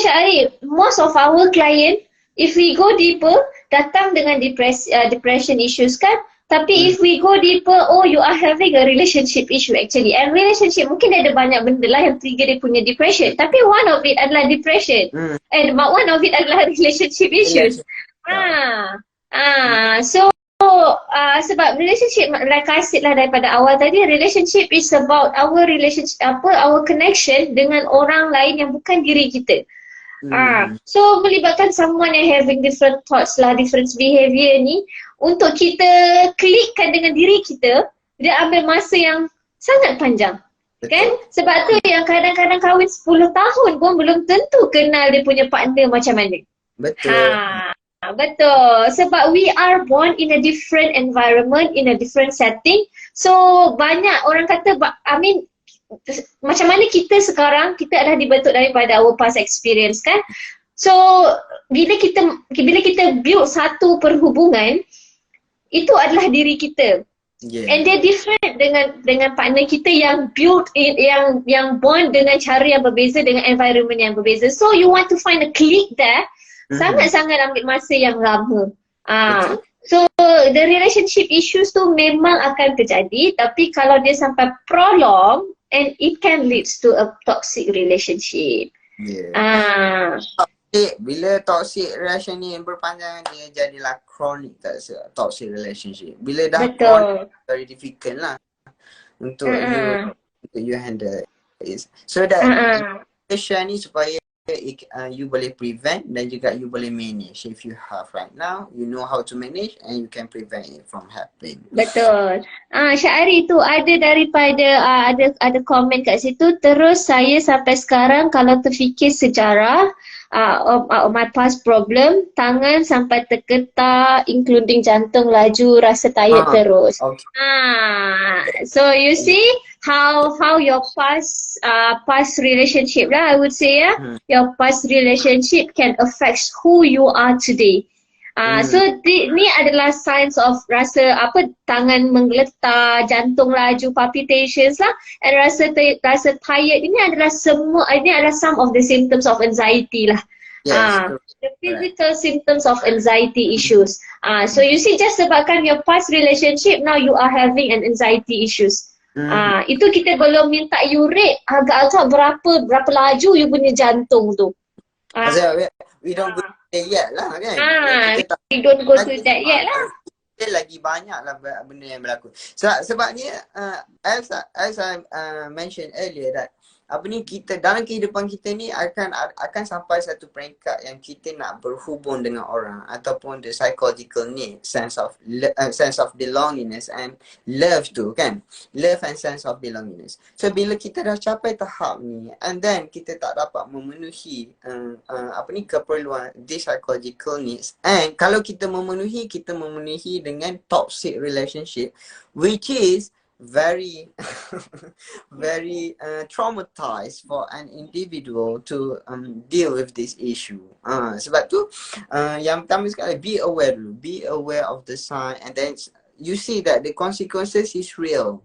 Syahri. Most of our client, if we go deeper, datang dengan depression issues kan. Tapi if we go deeper, you are having a relationship issue actually. And relationship, mungkin ada banyak benda lah yang trigger dia punya depression. Tapi one of it adalah depression. And one of it adalah relationship issues. So sebab relationship, like I said lah daripada awal tadi, relationship is about our relationship, our connection dengan orang lain yang bukan diri kita. So melibatkan someone yang having different thoughts lah, different behavior ni, untuk kita klikkan dengan diri kita, dia ambil masa yang sangat panjang. Kan? Sebab tu yang kadang-kadang kahwin 10 tahun pun belum tentu kenal dia punya partner macam mana. Betul. Sebab we are born in a different environment, in a different setting. So banyak orang kata, macam mana kita sekarang, kita adalah dibentuk daripada our past experience kan. So bila kita build satu perhubungan, itu adalah diri kita. And Yeah. they're different dengan partner kita yang build in, yang bond dengan cara yang berbeza, dengan environment yang berbeza. So you want to find a click there, sangat-sangat ambil masa yang lama. Betul. So the relationship issues tu memang akan terjadi, tapi kalau dia sampai prolong, and it can leads to a toxic relationship. Yeah. Bila toxic relation ni berpanjangan, dia jadilah chronic toxic relationship. Bila dah chronic, very difficult lah untuk you handle it. So that relation ni supaya you boleh prevent dan juga you boleh manage. If you have right now, you know how to manage and you can prevent it from happening. Betul. Syahri tu ada daripada ada komen kat situ. Terus saya sampai sekarang kalau terfikir sejarah of my past problem, tangan sampai tergetar, including jantung laju, rasa tired terus. Okay. So you see how your past relationship lah, I would say your past relationship can affect who you are today. So ni adalah signs of rasa tangan menggeletar, jantung laju, palpitations lah, and rasa tired. Ini adalah some of the symptoms of anxiety lah. Yes, the physical symptoms of anxiety issues. So you see, just sebabkan your past relationship, now you are having an anxiety issues. Itu kita belum minta you rate agak-agak berapa laju you punya jantung tu. We don't go there yet lah kan. We don't go to that yet lah. Lagi banyak lah benda yang berlaku. Sebabnya as I mentioned earlier that kita dalam kehidupan kita ni akan sampai satu peringkat yang kita nak berhubung dengan orang, ataupun the psychological need, sense of belongingness and love tu kan, love and sense of belongingness. So bila kita dah capai tahap ni and then kita tak dapat memenuhi keperluan this psychological needs, and kalau kita memenuhi dengan toxic relationship, which is very traumatized for an individual to deal with this issue. Sebab tu yang pertama sekali, be aware of the sign, and then you see that the consequences is real.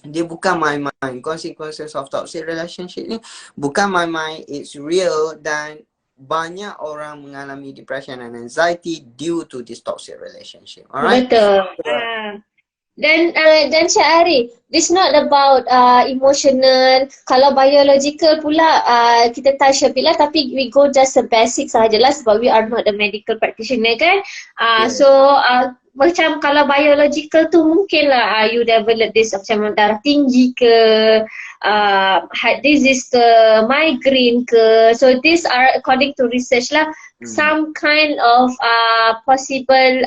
Dia bukan main-main. Consequences of toxic relationship ni bukan main-main, it's real, dan banyak orang mengalami depression and anxiety due to this toxic relationship. Alright? Betul. Dan Syahri, this not about emotional. Kalau biological pula kita touch a bit lah, tapi we go just the basic sahajalah sebab we are not the medical practitioner kan. So macam kalau biological tu mungkin lah you develop this macam darah tinggi ke, heart disease ke, migraine ke. So these are according to research lah, some kind of possible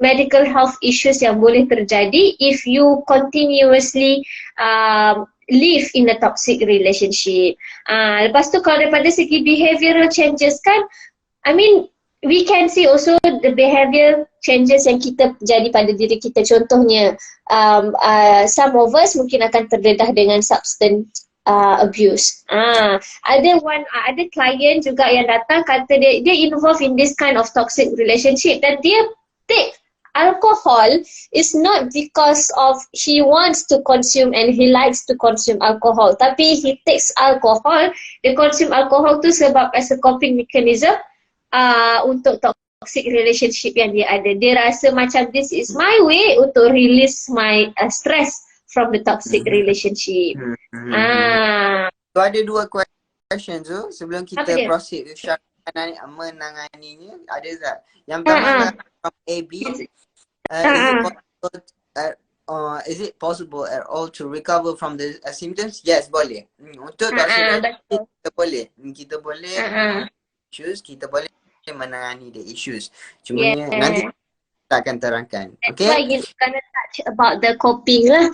medical health issues yang boleh terjadi if you continuously live in a toxic relationship. Lepas tu kalau daripada segi behavioral changes kan, I mean we can see also the behavior changes yang kita jadi pada diri kita. Contohnya some of us mungkin akan terdedah dengan substance abuse. Ada client juga yang datang kata dia involved in this kind of toxic relationship, dan dia take alcohol is not because of he wants to consume and he likes to consume alcohol, tapi he takes alcohol, dia consume alcohol tu sebab as a coping mechanism untuk toxic relationship yang dia ada. Dia rasa macam this is my way untuk release my stress from the toxic relationship. So ada dua question tu sebelum kita proceed with menanganinya. Ada tak? Yang pertama from AB, is it possible at all to recover from the symptoms? Yes, boleh. Untuk kita boleh issues, kita boleh menangani the issues. Cuma nanti kita akan terangkan. Okay? That's why you gonna touch about the coping lah.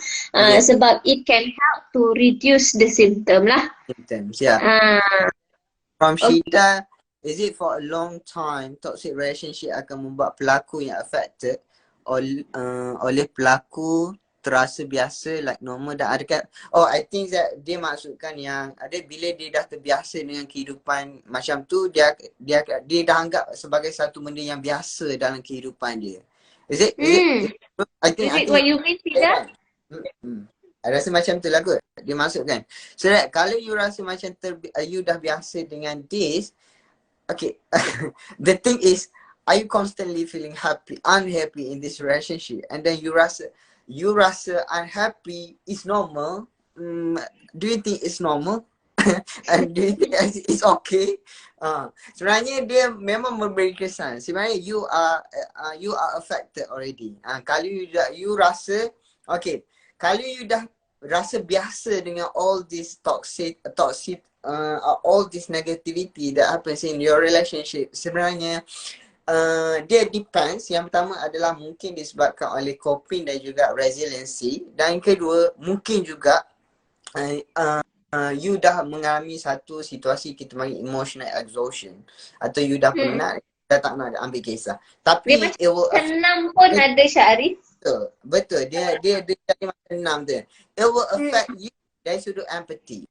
Sebab it can help to reduce the symptom lah. Symptoms, yeah. From Shida, is it for a long time toxic relationship akan membuat pelaku yang affected oleh pelaku terasa biasa like normal dan adakah I think that dia maksudkan yang ada bila dia dah terbiasa dengan kehidupan macam tu, dia dah anggap sebagai satu benda yang biasa dalam kehidupan dia. Is it? I Is think it what you mean, Fida? I rasa macam tu lah kot. Dia masukkan. So that kalau you rasa macam you dah biasa dengan this, okay. The thing is, are you constantly feeling unhappy in this relationship? And then you rasa unhappy is normal. Do you think it's normal? And do you think it's okay? Sebenarnya dia memang memberi kesan. Sebenarnya you are affected already. Kalau you rasa, okay, kalau you dah rasa biasa dengan all this toxic, all this negativity that happens in your relationship, sebenarnya dia depends. Yang pertama adalah mungkin disebabkan oleh coping dan juga resiliency. Dan yang kedua, mungkin juga you dah mengalami satu situasi kita panggil emotional exhaustion, atau you dah penat, dah tak nak ambil kisah. Tapi dia macam senang pun ada, Syarif. Betul. Dia jadi macam senang tu. It will affect you dari sudut empathy.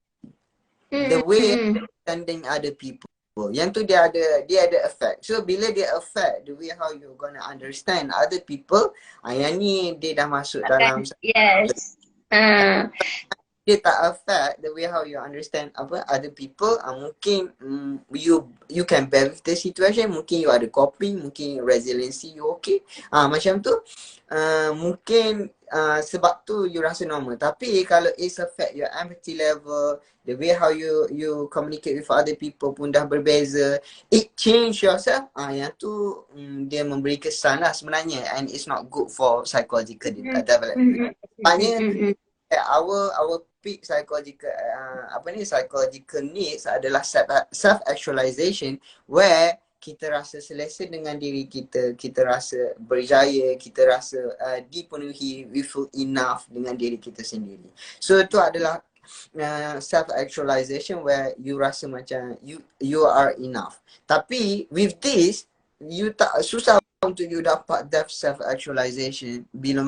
The way understanding other people. Yang tu dia ada effect. So bila dia affect the way how you gonna understand other people, yang ni dia dah masuk dalam. Yes. Dia tak affect the way how you understand other people, mungkin you can bear with the situation, mungkin you ada coping, mungkin resiliency you okay, macam tu. Mungkin sebab tu you rasa normal. Tapi kalau it's affect your empathy level, the way how you communicate with other people pun dah berbeza, it change yourself, yang tu dia memberi kesan lah sebenarnya, and it's not good for psychological development. Maknanya our peak psychological psychological needs adalah self actualization, where kita rasa selesa dengan diri kita, kita rasa berjaya, kita rasa dipenuhi, we feel enough dengan diri kita sendiri. So itu adalah self actualization, where you rasa macam you are enough. Tapi with this, you tak susah untuk you dapat that self actualization bila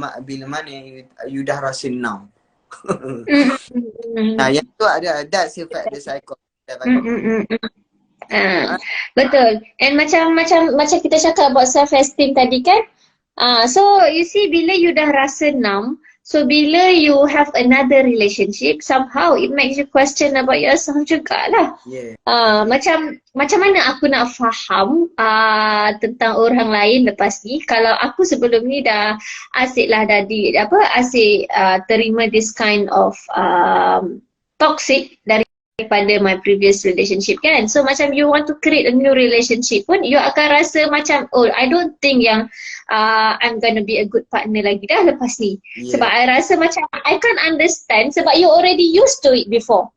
mana you dah rasa numb. Nah, yang tu ada that's effect the psycho. Betul. And macam kita cakap about self esteem tadi kan. So you see, bila you dah rasa numb, so bila you have another relationship, somehow it makes you question about yourself jugalah. Yeah. Macam mana aku nak faham tentang orang lain lepas ni, kalau aku sebelum ni dah asyik terima this kind of toxic daripada my previous relationship kan. So macam you want to create a new relationship pun, you akan rasa macam, oh, I don't think yang I'm gonna be a good partner lagi dah lepas ni. Yeah. Sebab I rasa macam I can't understand, sebab you already used to it before.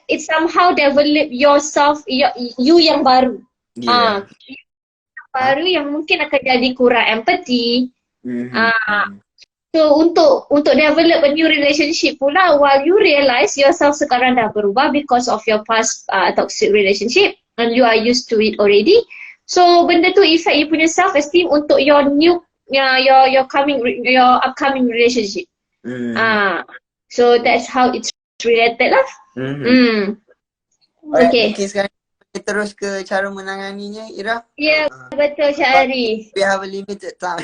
It somehow develop yourself, you yang baru. Yeah. Baru yang mungkin akan jadi kurang empathy. So untuk develop a new relationship pula, while you realize yourself sekarang dah berubah because of your past toxic relationship and you are used to it already. So benda tu affect you punya self esteem untuk your new your upcoming relationship. So that's how it's related lah. Okay. Mungkin sekarang kita terus ke cara menanganinya, Ira. Ya, betul, Syahri. We have a limited time.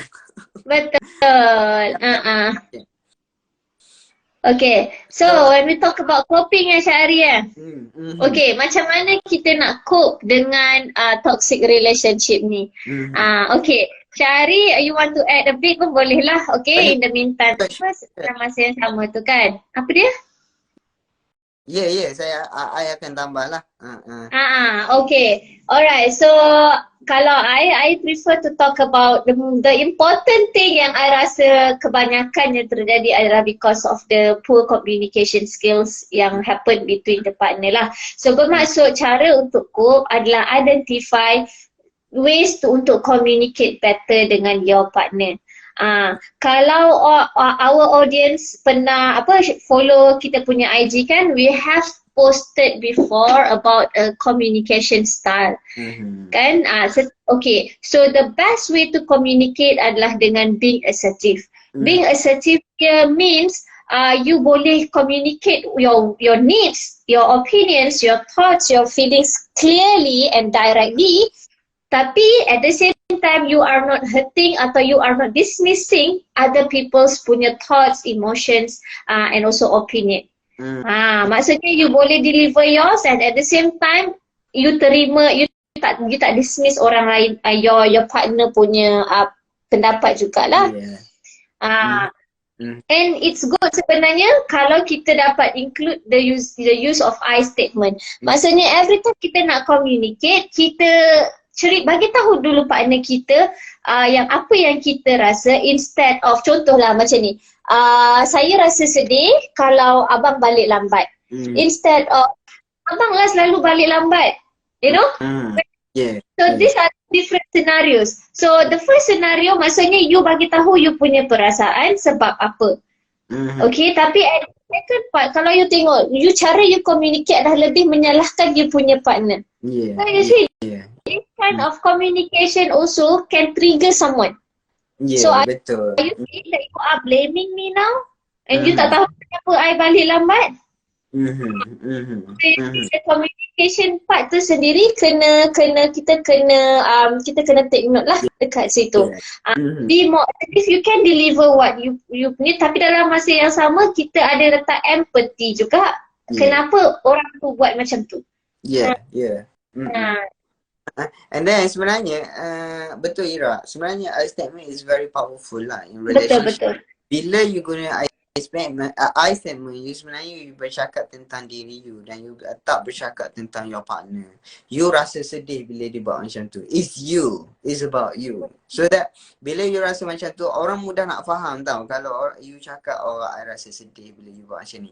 Betul. Okay, so when we talk about coping Syahri okay, macam mana kita nak cope dengan toxic relationship ni? Okay, Syahri, you want to add a bit pun boleh lah. Okay, in the meantime, masa yang sama tu kan. Apa dia? Yeah, I akan tambah lah. Okay. Alright, so kalau I prefer to talk about the important thing yang I rasa kebanyakan yang terjadi adalah because of the poor communication skills yang happen between the partner lah. So bermaksud cara untuk cope adalah identify ways untuk communicate better dengan your partner. Kalau our audience pernah follow kita punya IG kan, we have posted before about a communication style. Kan? Okay, so the best way to communicate adalah dengan being assertive. Being assertive here means you boleh communicate your needs, your opinions, your thoughts, your feelings clearly and directly. Tapi at the same time you are not hurting atau you are not dismissing other people's punya thoughts, emotions and also opinion. Maksudnya you boleh deliver yours and at the same time you terima, you tak dismiss orang lain, your partner punya pendapat jugalah. And it's good sebenarnya kalau kita dapat include the use of I statement. Maksudnya every time kita nak communicate, kita bagi tahu dulu partner kita yang apa yang kita rasa, instead of, contohlah macam ni, saya rasa sedih kalau abang balik lambat. Instead of, abang lah selalu balik lambat, you know. So these are different scenarios. So the first scenario maksudnya you bagi tahu you punya perasaan sebab apa. Okay, tapi at the second part, kalau you tengok cara you communicate dah lebih menyalahkan you punya partner. So you see, this kind of communication also can trigger someone. So betul. You think that you are blaming me now and you tak tahu kenapa I balik lambat? The communication part tu sendiri kita kena take note lah dekat situ. Be more, if you can deliver what you need, tapi dalam masa yang sama kita ada letak empathy juga. Kenapa orang tu buat macam tu? And then sebenarnya betul Ira, sebenarnya I statement is very powerful lah in relationship. Betul. Bila you guna I statement, you sebenarnya you bercakap tentang diri you dan you tak bercakap tentang your partner. You rasa sedih bila dia buat macam tu. It's you. It's about you. So that bila you rasa macam tu, orang mudah nak faham tau. Kalau you cakap, I rasa sedih bila you buat macam ni.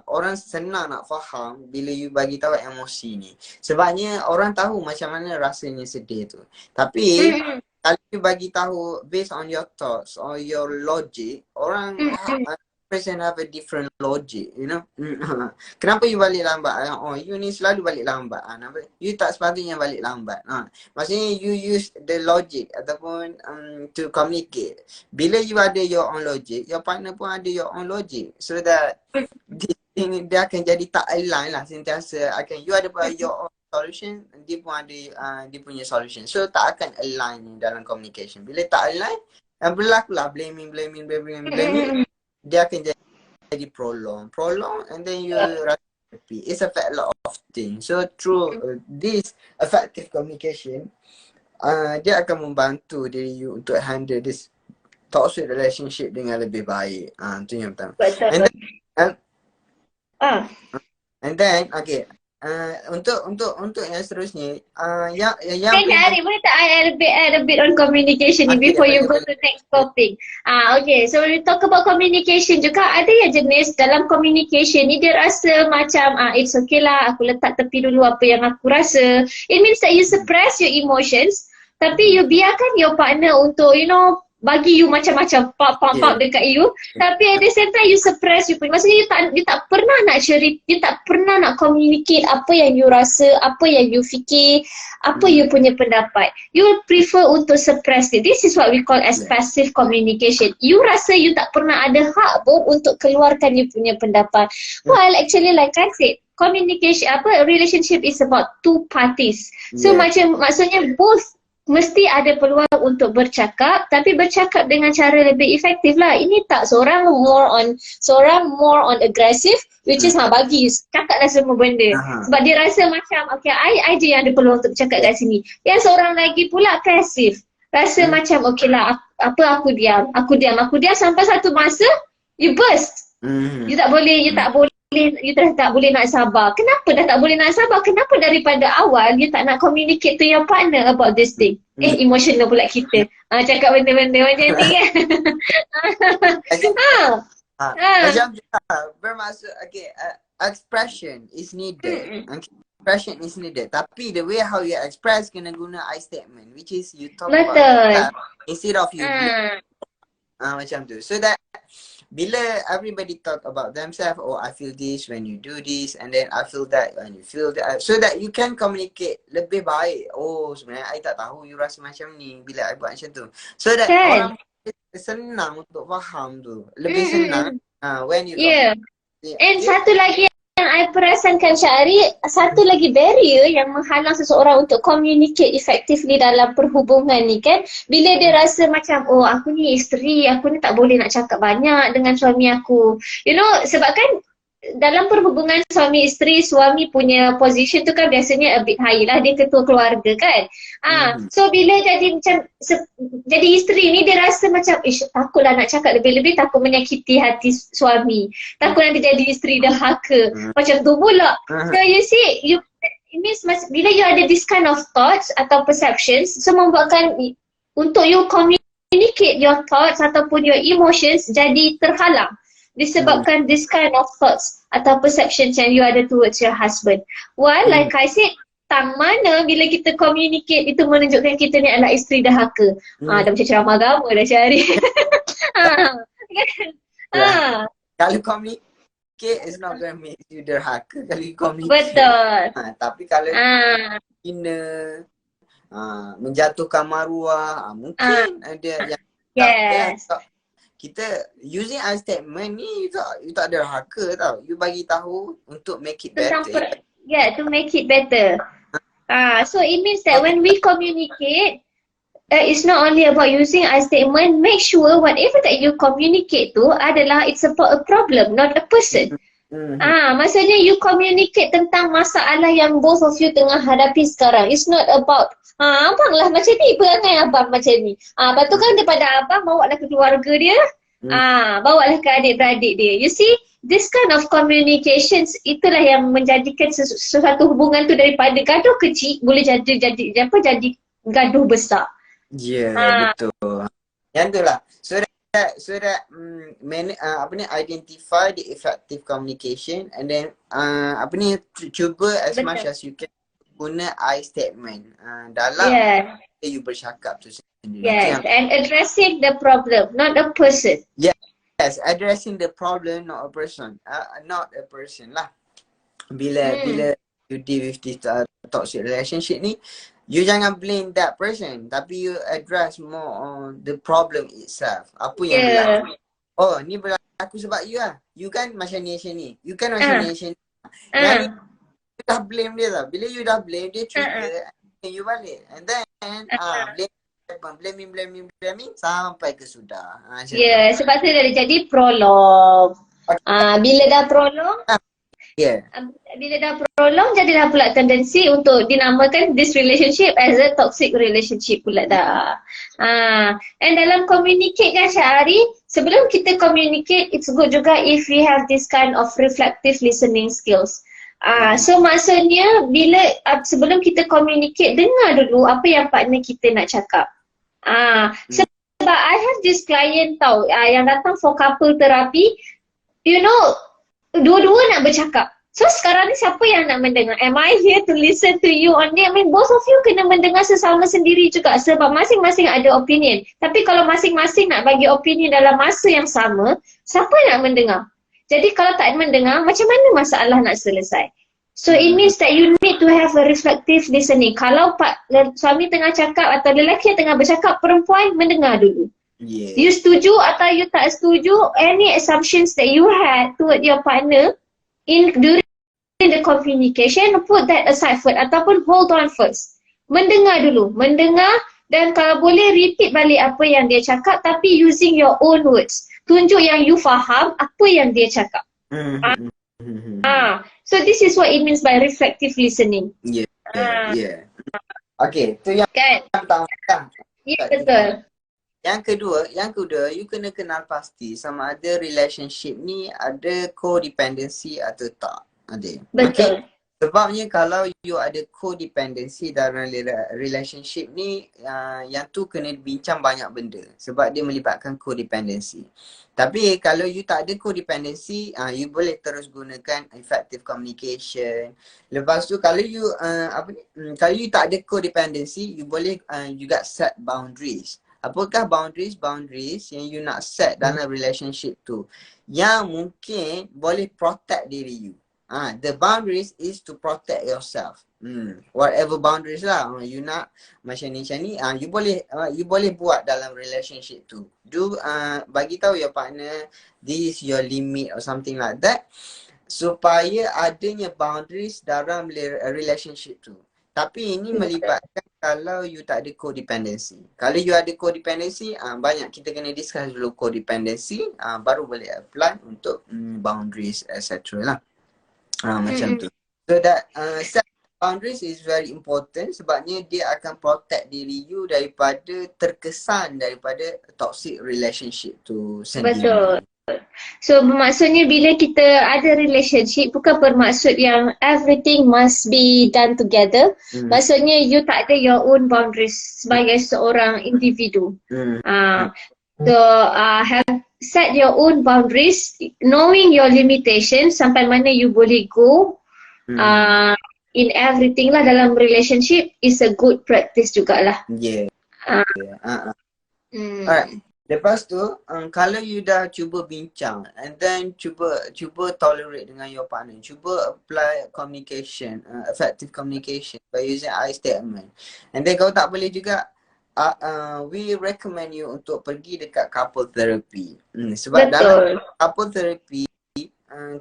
Orang senang nak faham bila you bagi tahu emosi ni. Sebabnya orang tahu macam mana rasanya sedih tu. Tapi kalau you bagi tahu based on your thoughts or your logic, orang person have a different logic, you know. Kenapa you balik lambat? You ni selalu balik lambat. You tak sepatutnya balik lambat. Maksudnya you use the logic ataupun to communicate. Bila you ada your own logic, your partner pun ada your own logic. So that dia akan jadi tak align lah sentiasa. You ada your own solution, dia pun ada dia punya solution. So tak akan align dalam communication. Bila tak align, berlakulah blaming. Dia akan jadi prolong and then you rasa happy. It's affect a lot of things. So through this effective communication, dia akan membantu diri you untuk handle this toxic relationship dengan lebih baik. Itu yang pertama. And then okay. Untuk yang seterusnya, yang boleh tak I add a bit on communication before you go to next topic. Okay, so we talk about communication juga. Ada yang jenis dalam communication ni dia rasa macam it's okay lah, aku letak tepi dulu apa yang aku rasa. It means that you suppress your emotions, tapi you biarkan your partner untuk bagi you macam-macam pump dekat you, tapi at the same time you suppress you punya. Maksudnya you tak pernah nak cerita, you tak pernah nak communicate apa yang you rasa, apa yang you fikir, apa you punya pendapat. You prefer untuk suppress it. This is what we call as passive communication. You rasa you tak pernah ada hak pun untuk keluarkan you punya pendapat. Well, actually like I said, communication, relationship is about two parties. So maksudnya both mesti ada peluang untuk bercakap, tapi bercakap dengan cara lebih efektif lah. Ini tak seorang more on aggressive, which is bagi cakap lah semua benda. Sebab dia rasa macam okay, I je yang ada peluang untuk bercakap kat sini. Yang seorang lagi pula passive, rasa macam okay lah, aku diam sampai satu masa you burst. You tak boleh nak sabar. Kenapa dah tak boleh nak sabar? Kenapa daripada awal you tak nak communicate to your partner about this thing? Emotional pula kita. Cakap benda-benda macam ni kan. Macam bermaksud expression is needed. Expression is needed. Tapi the way how you express kena guna I statement, which is you talk about that instead of you macam tu. So that bila everybody talk about themselves, I feel this when you do this, and then I feel that when you feel that, so that you can communicate lebih baik. Sebenarnya I tak tahu you rasa macam ni bila I buat macam tu. So that orang senang untuk faham tu. Lebih senang when you And satu lagi yang I perasankan Syahri, satu lagi barrier yang menghalang seseorang untuk communicate effectively dalam perhubungan ni kan, bila dia rasa macam, oh aku ni isteri, aku ni tak boleh nak cakap banyak dengan suami aku. You know, sebab kan dalam perhubungan suami isteri, suami punya position tu kan biasanya a bit high lah, dia ketua keluarga kan. So bila jadi macam jadi isteri ni, dia rasa macam takutlah nak cakap lebih-lebih, takut menyakiti hati suami, takut nanti jadi isteri dahaka, macam tu pula. So you see, it means bila you ada this kind of thoughts atau perceptions, so membuatkan untuk you communicate your thoughts ataupun your emotions jadi terhalang disebabkan this kind of thoughts atau perceptions yang you ada towards your husband. Well, like I said, tang mana bila kita communicate itu menunjukkan kita ni adalah isteri dahaka. Dah macam ceramah agama dah Syahri. Kalau communicate is not going to make you dahaka kalau you communicate. Betul. Tapi kalau hina, menjatuhkan maruah, mungkin ada yang kita using I statement ni, you tak ada haka tau. You bagi tahu untuk make it better. To make it better. So it means that when we communicate, it's not only about using I statement. Make sure whatever that you communicate tu adalah it's about a problem, not a person. Maksudnya you communicate tentang masalah yang both of you tengah hadapi sekarang. It's not about abang lah macam ni, perangai abang macam ni. Lepas tu kan daripada abang, bawa lah ke keluarga dia, bawa lah ke adik-beradik dia. You see, this kind of communications, itulah yang menjadikan sesuatu hubungan tu daripada gaduh kecil boleh jadi gaduh besar. Betul. Yang tu lah. So that identify the effective communication, and then cuba as much as you can guna I statement dalam you bercakap tu sendiri. And addressing the problem, not a person. Yes, addressing the problem, not a person. Not a person lah. Bila you deal with this toxic relationship ni, you jangan blame that person, tapi you address more on the problem itself. Apa yang berlaku? Oh, ni berlaku sebab you lah. You kan macam ni. You kan macam ni. Yang you dah blame dia lah. Bila you dah blame, dia trigger you balik. And then blaming sampai ke sudah. Sebab tu dah jadi prolong. Bila dah prolong, bila dah prolong, jadilah pula tendensi untuk dinamakan this relationship as a toxic relationship pula dah. And dalam communicate kan Syahri, sebelum kita communicate, it's good juga if we have this kind of reflective listening skills. So maksudnya bila sebelum kita communicate, dengar dulu apa yang partner kita nak cakap. Sebab I have this client tau, yang datang for couple therapy, you know, dua-dua nak bercakap. So sekarang ni siapa yang nak mendengar? Am I here to listen to you only? I mean both of you kena mendengar sesama sendiri juga, sebab masing-masing ada opinion. Tapi kalau masing-masing nak bagi opinion dalam masa yang sama, siapa nak mendengar? Jadi kalau tak mendengar, macam mana masalah nak selesai? So it means that you need to have a reflective listening. Kalau suami tengah cakap atau lelaki yang tengah bercakap, perempuan mendengar dulu. You setuju atau you tak setuju, any assumptions that you had toward your partner during the communication, put that aside first ataupun hold on first. Mendengar dulu, dan kalau boleh repeat balik apa yang dia cakap, tapi using your own words. Tunjuk yang you faham apa yang dia cakap. So this is what it means by reflective listening. Okay, tu yang pertama. Betul. Yang kedua, you kena kenal pasti sama ada relationship ni ada codependency atau tak. Ada. Betul. Okay. Sebabnya kalau you ada codependency dalam relationship ni, yang tu kena bincang banyak benda sebab dia melibatkan codependency. Tapi kalau you tak ada codependency, you boleh terus gunakan effective communication. Lepas tu kalau you kalau you tak ada codependency, you boleh juga set boundaries. Apakah boundaries yang you nak set dalam relationship tu yang mungkin boleh protect diri you. The boundaries is to protect yourself. Whatever boundaries lah you nak macam ni, you boleh buat dalam relationship tu. Bagi tahu your partner this is your limit or something like that. supaya adanya boundaries dalam relationship tu. Tapi ini melibatkan kalau you tak ada codependency. Kalau you ada codependency, banyak kita kena discuss dulu codependency, baru boleh apply untuk boundaries etc. lah. Macam tu. So that set boundaries is very important sebabnya dia akan protect diri you daripada terkesan daripada toxic relationship tu sendiri. Betul. So bermaksudnya bila kita ada relationship bukan bermaksud yang everything must be done together. Maksudnya you tak ada your own boundaries sebagai seorang individu. So have set your own boundaries, knowing your limitations sampai mana you boleh go in everything lah dalam relationship is a good practice jugalah. Yeah. Alright. Lepas tu, kalau you dah cuba bincang and then cuba tolerate dengan your partner, cuba apply communication, effective communication by using I statement. And then kalau tak boleh juga, we recommend you untuk pergi dekat couple therapy. Sebab dalam couple therapy,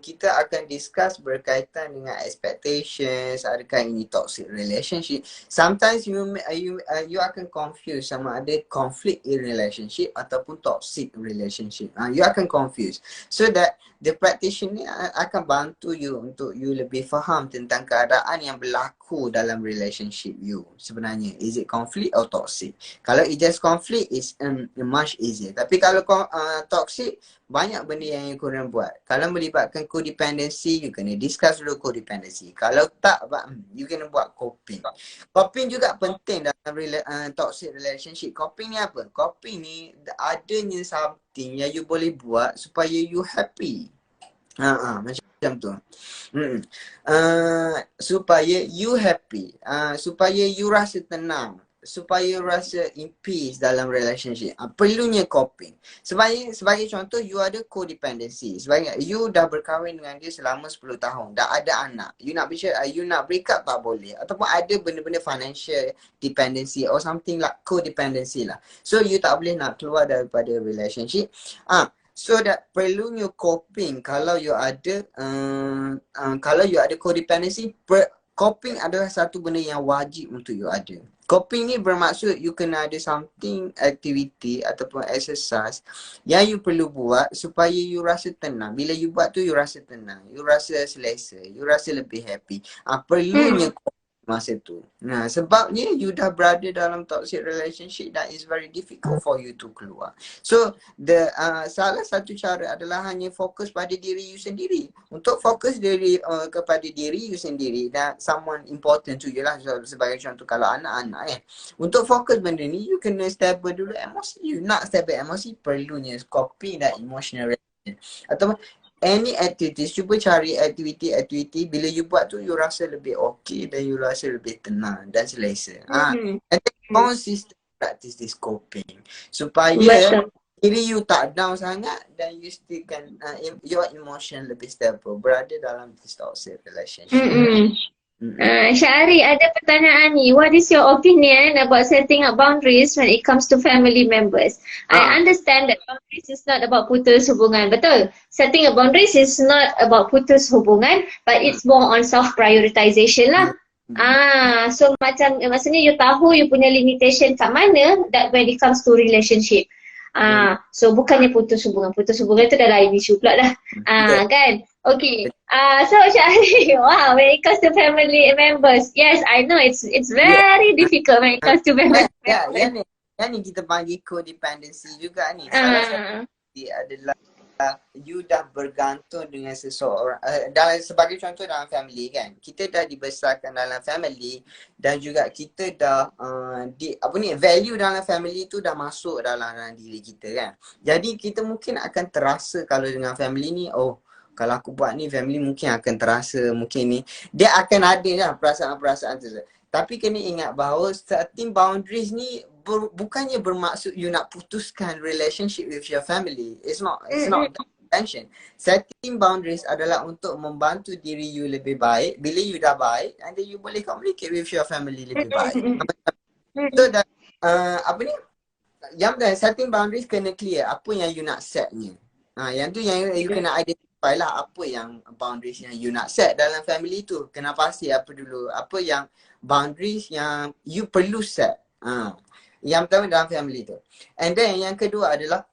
kita akan discuss berkaitan dengan expectations, adakah ini toxic relationship. Sometimes you akan confuse sama ada conflict in relationship ataupun toxic relationship. You akan confuse. So that the practitioner akan bantu you untuk you lebih faham tentang keadaan yang berlaku dalam relationship you sebenarnya. Is it conflict or toxic? Kalau it just conflict, it's much easier. Tapi kalau toxic, banyak benda yang you kurang buat. Kalau melibatkan codependency, you kena discuss dulu codependency. Kalau tak, you kena buat coping. Coping juga penting dalam toxic relationship. Coping ni apa? Coping ni adanya something yang you boleh buat supaya you happy. Macam tu. Supaya you happy. Supaya you rasa tenang. Supaya rasa in peace dalam relationship. Perlunya coping. Sebagai contoh, you ada codependency. Sebagai you dah berkahwin dengan dia selama 10 tahun. Dah ada anak. You nak break up tak boleh. Ataupun ada benda-benda financial dependency or something like codependency lah. So you tak boleh nak keluar daripada relationship. So that perlunya coping kalau you ada codependency, coping adalah satu benda yang wajib untuk you ada. Coping ni bermaksud you kena ada something, activity ataupun exercise yang you perlu buat supaya you rasa tenang. Bila you buat tu you rasa tenang, you rasa selesa, you rasa lebih happy. Perlunya masa tu. Sebabnya you dah berada dalam toxic relationship that is very difficult for you to keluar. So salah satu cara adalah hanya fokus pada diri you sendiri. Untuk fokus kepada diri you sendiri dan someone important to you lah. So, sebagai contoh kalau anak-anak untuk fokus benda ni you kena stable dulu emosi. You nak stable emosi, perlunya coping dan emotional reaction. Atau any activities, cuba cari aktiviti bila you buat tu you rasa lebih okay dan you rasa lebih tenang dan selesa. And then consistent practice this coping supaya diri you tak down sangat dan you still can your emotion lebih stable berada dalam this toxic relationship. Syahri, ada pertanyaan ni. What is your opinion about setting up boundaries when it comes to family members? I understand that boundaries is not about putus hubungan. Betul. Setting up boundaries is not about putus hubungan, but it's more on self-prioritization lah. So macam maksudnya you tahu you punya limitation kat mana that when it comes to relationship. So bukannya putus hubungan. Putus hubungan tu dah lain isu pula dah. Kan? Okay. So Syahri, wow, when it comes to family members, yes, I know it's very difficult when it comes to family members. Yang ni kita panggil codependency juga ni. Salah satu adalah you dah bergantung dengan seseorang. Sebagai contoh dalam family kan, kita dah dibesarkan dalam family dan juga kita dah value dalam family tu dah masuk dalam diri kita kan. Jadi kita mungkin akan terasa kalau dengan family ni, kalau aku buat ni family mungkin akan terasa mungkin ni. Dia akan ada lah perasaan-perasaan tu. Tapi kena ingat bahawa setting boundaries ni bukannya bermaksud you nak putuskan relationship with your family. It's not that intention. Setting boundaries adalah untuk membantu diri you lebih baik. Bila you dah baik, and then you boleh communicate with your family lebih baik. So that yang setting boundaries kena clear apa yang you nak setnya. Yang tu yang you kena identify identify lah apa yang boundaries yang you nak set dalam family tu. Kena pasti apa dulu, apa yang boundaries yang you perlu set. Yang pertama dalam family tu. And then yang kedua adalah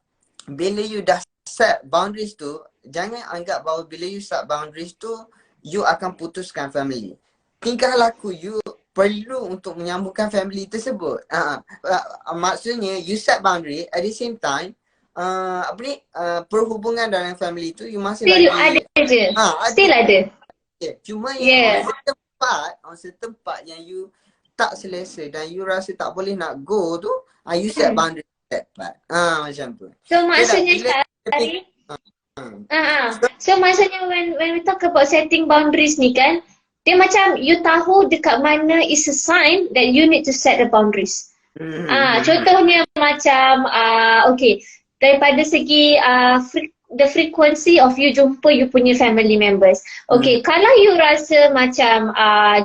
bila you dah set boundaries tu, jangan anggap bahawa bila you set boundaries tu, you akan putuskan family. Tingkah laku you perlu untuk menyambungkan family tersebut. Maksudnya you set boundary at the same time, perhubungan dalam family tu you masih Still lagi ada je. Still ada. Cuma yang on certain part yang you tak selesa dan you rasa tak boleh nak go tu, you set boundary that part. Macam tu. So maksudnya Syahri, so maksudnya when we talk about setting boundaries ni kan, dia macam you tahu dekat mana is a sign that you need to set the boundaries. Contohnya macam okay, daripada segi the frequency of you jumpa you punya family members. Okay, kalau you rasa macam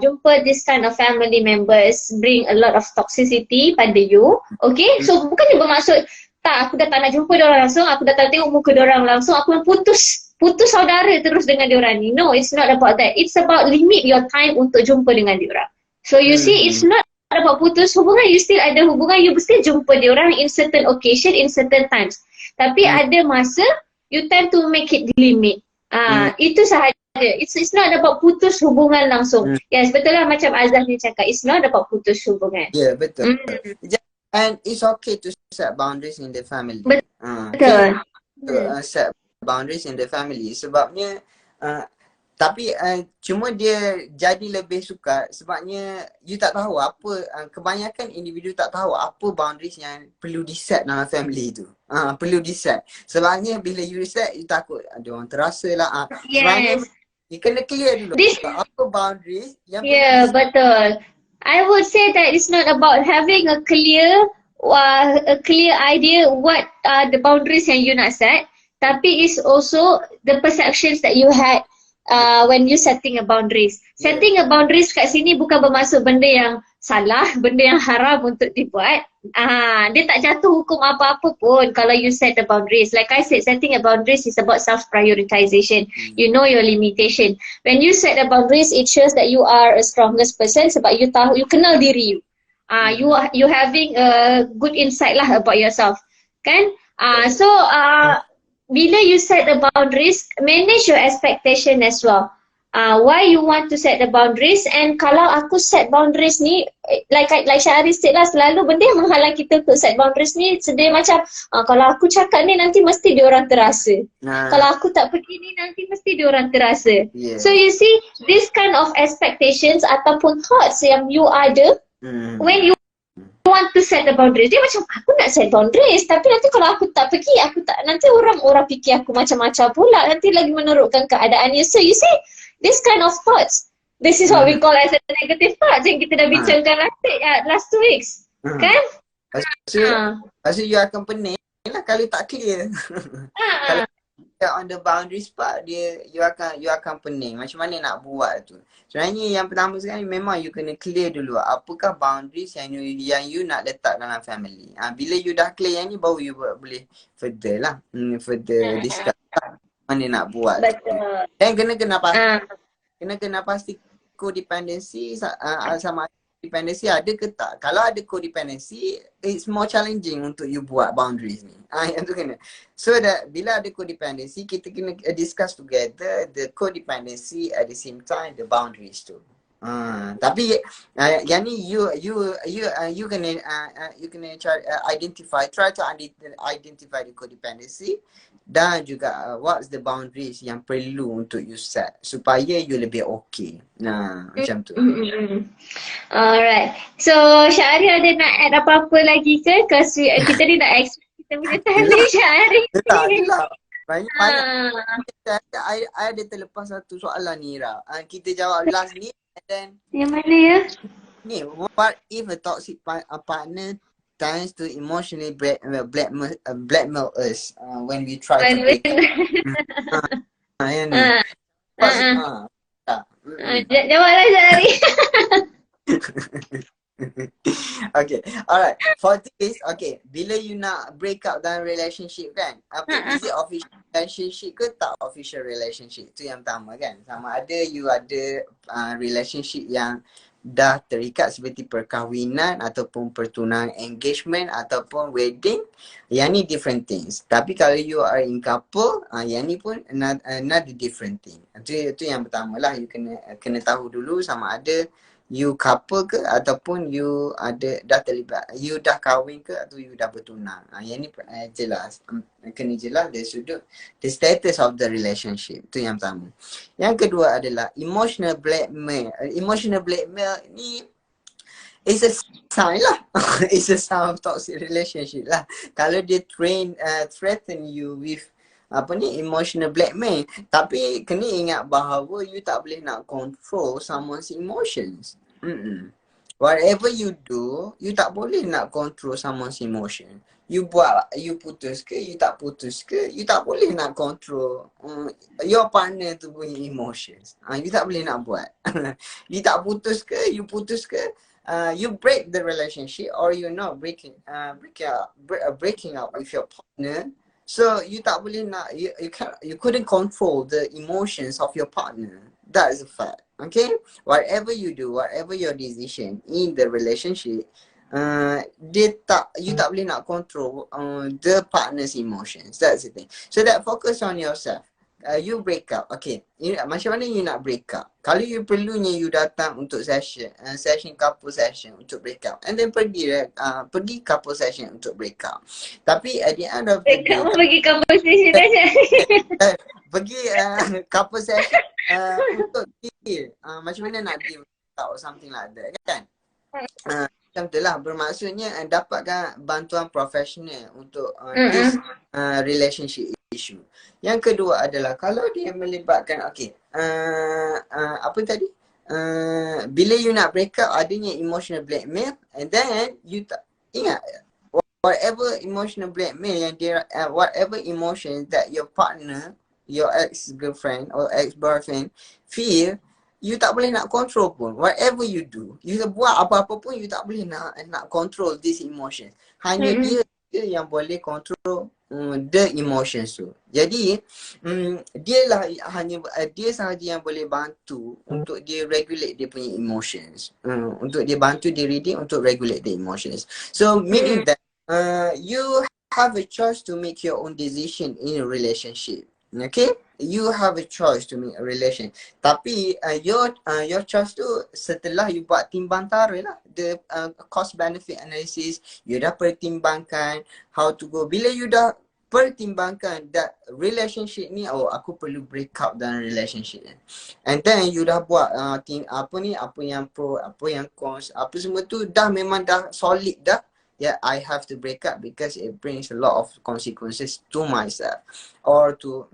jumpa this kind of family members bring a lot of toxicity pada you, okay, so bukannya bermaksud aku dah tak nak jumpa diorang langsung, aku dah tak tengok muka diorang langsung, aku putus saudara terus dengan diorang ni. No, it's not about that. It's about limit your time untuk jumpa dengan diorang. So you see, it's not about putus hubungan, you still ada hubungan, you still jumpa diorang in certain occasion, in certain times. Tapi ada masa you tend to make it limit. Itu sahaja. It's not about putus hubungan langsung. Yes, betul lah macam Azhar ni cakap. It's not about putus hubungan. Yeah, betul. And it's okay to set boundaries in the family. Betul. Set boundaries in the family. Sebabnya, tapi cuma dia jadi lebih sukar sebabnya you tak tahu apa, kebanyakan individu tak tahu apa boundaries yang perlu di-set dalam family tu. Perlu di-set. Sebabnya bila you set, you takut ada orang terasa lah. Sebabnya you kena clear dulu. Apa boundaries yang betul. I would say that it's not about having a clear idea what are the boundaries yang you nak set, tapi it's also the perceptions that you had when you setting a boundaries. Setting a boundaries kat sini bukan bermaksud benda yang salah, benda yang haram untuk dibuat. Dia tak jatuh hukum apa-apa pun kalau you set the boundaries. Like I said, setting a boundaries is about self-prioritization. You know your limitation. When you set the boundaries, it shows that you are a strongest person sebab you tahu, you kenal diri you. You having a good insight lah about yourself. Kan? Bila you set the boundaries, manage your expectation as well. Why you want to set the boundaries, and kalau aku set boundaries ni, like Syahri said lah, selalu benda yang menghalang kita untuk set boundaries ni sedih macam kalau aku cakap ni nanti mesti diorang terasa. Kalau aku tak pergi ni nanti mesti diorang terasa. So you see, this kind of expectations ataupun thoughts yang you ada when you want to set the boundaries, dia macam aku nak set boundaries tapi nanti kalau aku tak pergi, nanti orang fikir aku macam-macam pula, nanti lagi menurutkan keadaannya. So you see, this kind of thoughts, this is what we call as a negative thoughts yang kita dah bincangkan last 2 weeks. Kan? Maksud you akan pening lah kalau tak clear. Kalau on the boundaries part, you akan pening. Macam mana nak buat tu? Sebenarnya yang pertama sekali memang you kena clear dulu apakah boundaries yang you nak letak dalam family. Bila you dah clear yang ni, baru you boleh further lah. Further discuss mana nak buat. Betul. Dan kena pasti codependency sama dependency ada ke tak. Kalau ada codependency, it's more challenging untuk you buat boundaries ni. Yang tu kena. So that bila ada codependency, kita kena discuss together the codependency at the same time the boundaries tu. Tapi yang ni you kena try to identify the codependency dan juga what's the boundaries yang perlu untuk you set supaya you lebih okay. Macam tu. Alright. So Syahri ada nak add apa-apa lagi ke? Because kita ni nak explain kita punya timing Syahri. Tak. Banyak. I ada terlepas satu soalan ni, Ira. Kita jawab last ni and then yang mana ya? Ni, what if a toxic partner tends to emotionally blackmail us when we try to break up? Yang ni. Jawablah Syahri. Okay, alright. For this, okay, bila you nak break up dalam relationship kan, is it official relationship ke tak official relationship? Itu yang pertama kan. Sama ada you ada relationship yang dah terikat seperti perkahwinan ataupun pertunangan, engagement ataupun wedding, yang ni different things. Tapi kalau you are in couple, yang ni pun another different thing. Itu yang pertama lah, you kena tahu dulu sama ada you couple ke ataupun you ada dah terlibat, you dah kahwin ke atau you dah bertunang. Yang ni jelas, kena jelas dari sudut the status of the relationship. Itu yang pertama. Yang kedua adalah emotional blackmail. Emotional blackmail ni is a sign lah. It's a sign of toxic relationship lah. Kalau dia threaten you with emotional blackmail. Tapi kena ingat bahawa you tak boleh nak control someone's emotions. Whatever you do, you tak boleh nak control someone's emotion. You buat, you putus ke, you tak putus ke, you tak boleh nak control your partner tu punya emotions. You tak boleh nak buat. You tak putus ke, you putus ke, you break the relationship or you're not breaking up with your partner. So you tak boleh nak, you couldn't control the emotions of your partner. That is a fact. Okay, whatever you do, whatever your decision in the relationship, you tak boleh nak control the partner's emotions. That's the thing. So that focus on yourself. You break up. Okay, macam mana you nak break up? Kalau you perlunya you datang untuk session couple session untuk break up, and then pergi couple session untuk break up. Tapi at the end of the day, Pergi couple session aja. pergi couple session untuk deal. Macam mana nak deal or something like that kan? Macam tu lah, bermaksudnya dapatkan bantuan profesional untuk this relationship issue. Yang kedua adalah kalau dia melibatkan apa tadi? Bila you nak break up adanya emotional blackmail, and then you tak ingat whatever emotional blackmail yang dia whatever emotion that your partner, your ex-girlfriend or ex-boyfriend feel, you tak boleh nak control pun. Whatever you do, you buat apa-apa pun you tak boleh nak control this emotion. Hanya dia yang boleh control the emotions tu. Jadi dia sahaja yang boleh bantu untuk dia regulate dia punya emotions. Untuk dia bantu diri dia untuk regulate the emotions. So meaning that you have a choice to make your own decision in a relationship. Okay, you have a choice to make a relation. Tapi your choice tu setelah you buat timbang tara lah, the cost benefit analysis, you dah pertimbangkan how to go. Bila you dah pertimbangkan that relationship ni, aku perlu break up dalam relationship ni, and then you dah buat apa yang pro, apa yang cons, apa semua tu dah memang dah solid dah. Yeah, I have to break up because it brings a lot of consequences to myself or to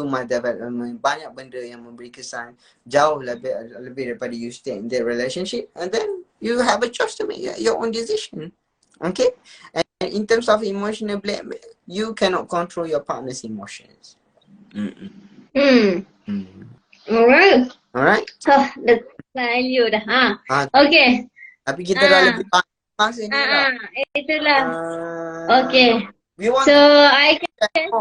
my development. Banyak benda yang memberi kesan jauh lebih daripada you stay in the relationship, and then you have a choice to make your own decision. Okay, and in terms of emotional blackmail, you cannot control your partner's emotions. Alright. Alright. Dah you dah. Okay. Tapi kita dah lebih masa ni lah. Itulah. Okay. So I can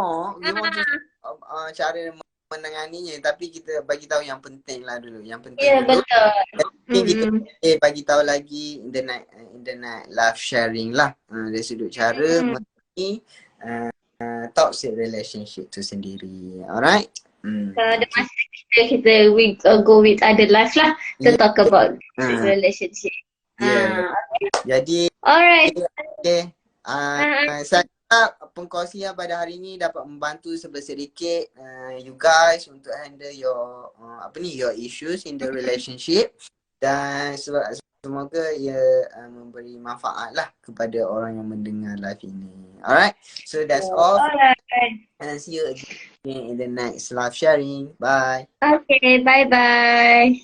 cara menanganinya, tapi kita bagi tahu yang penting lah dulu. Yang penting dulu. Betul. Tapi kita bagi tahu lagi internet live sharing lah dari sudut cara mengenai toxic relationship tu sendiri. Alright. Ada masa kita go with other life lah to talk about relationship. Jadi alright. Okay. Saya harap pengkongsian pada hari ini dapat membantu sedikit you guys untuk handle your your issues in the relationship, dan semoga ia memberi manfaat lah kepada orang yang mendengar live ini. Alright, so that's all. And see you again in the next live sharing. Bye. Okay, bye bye.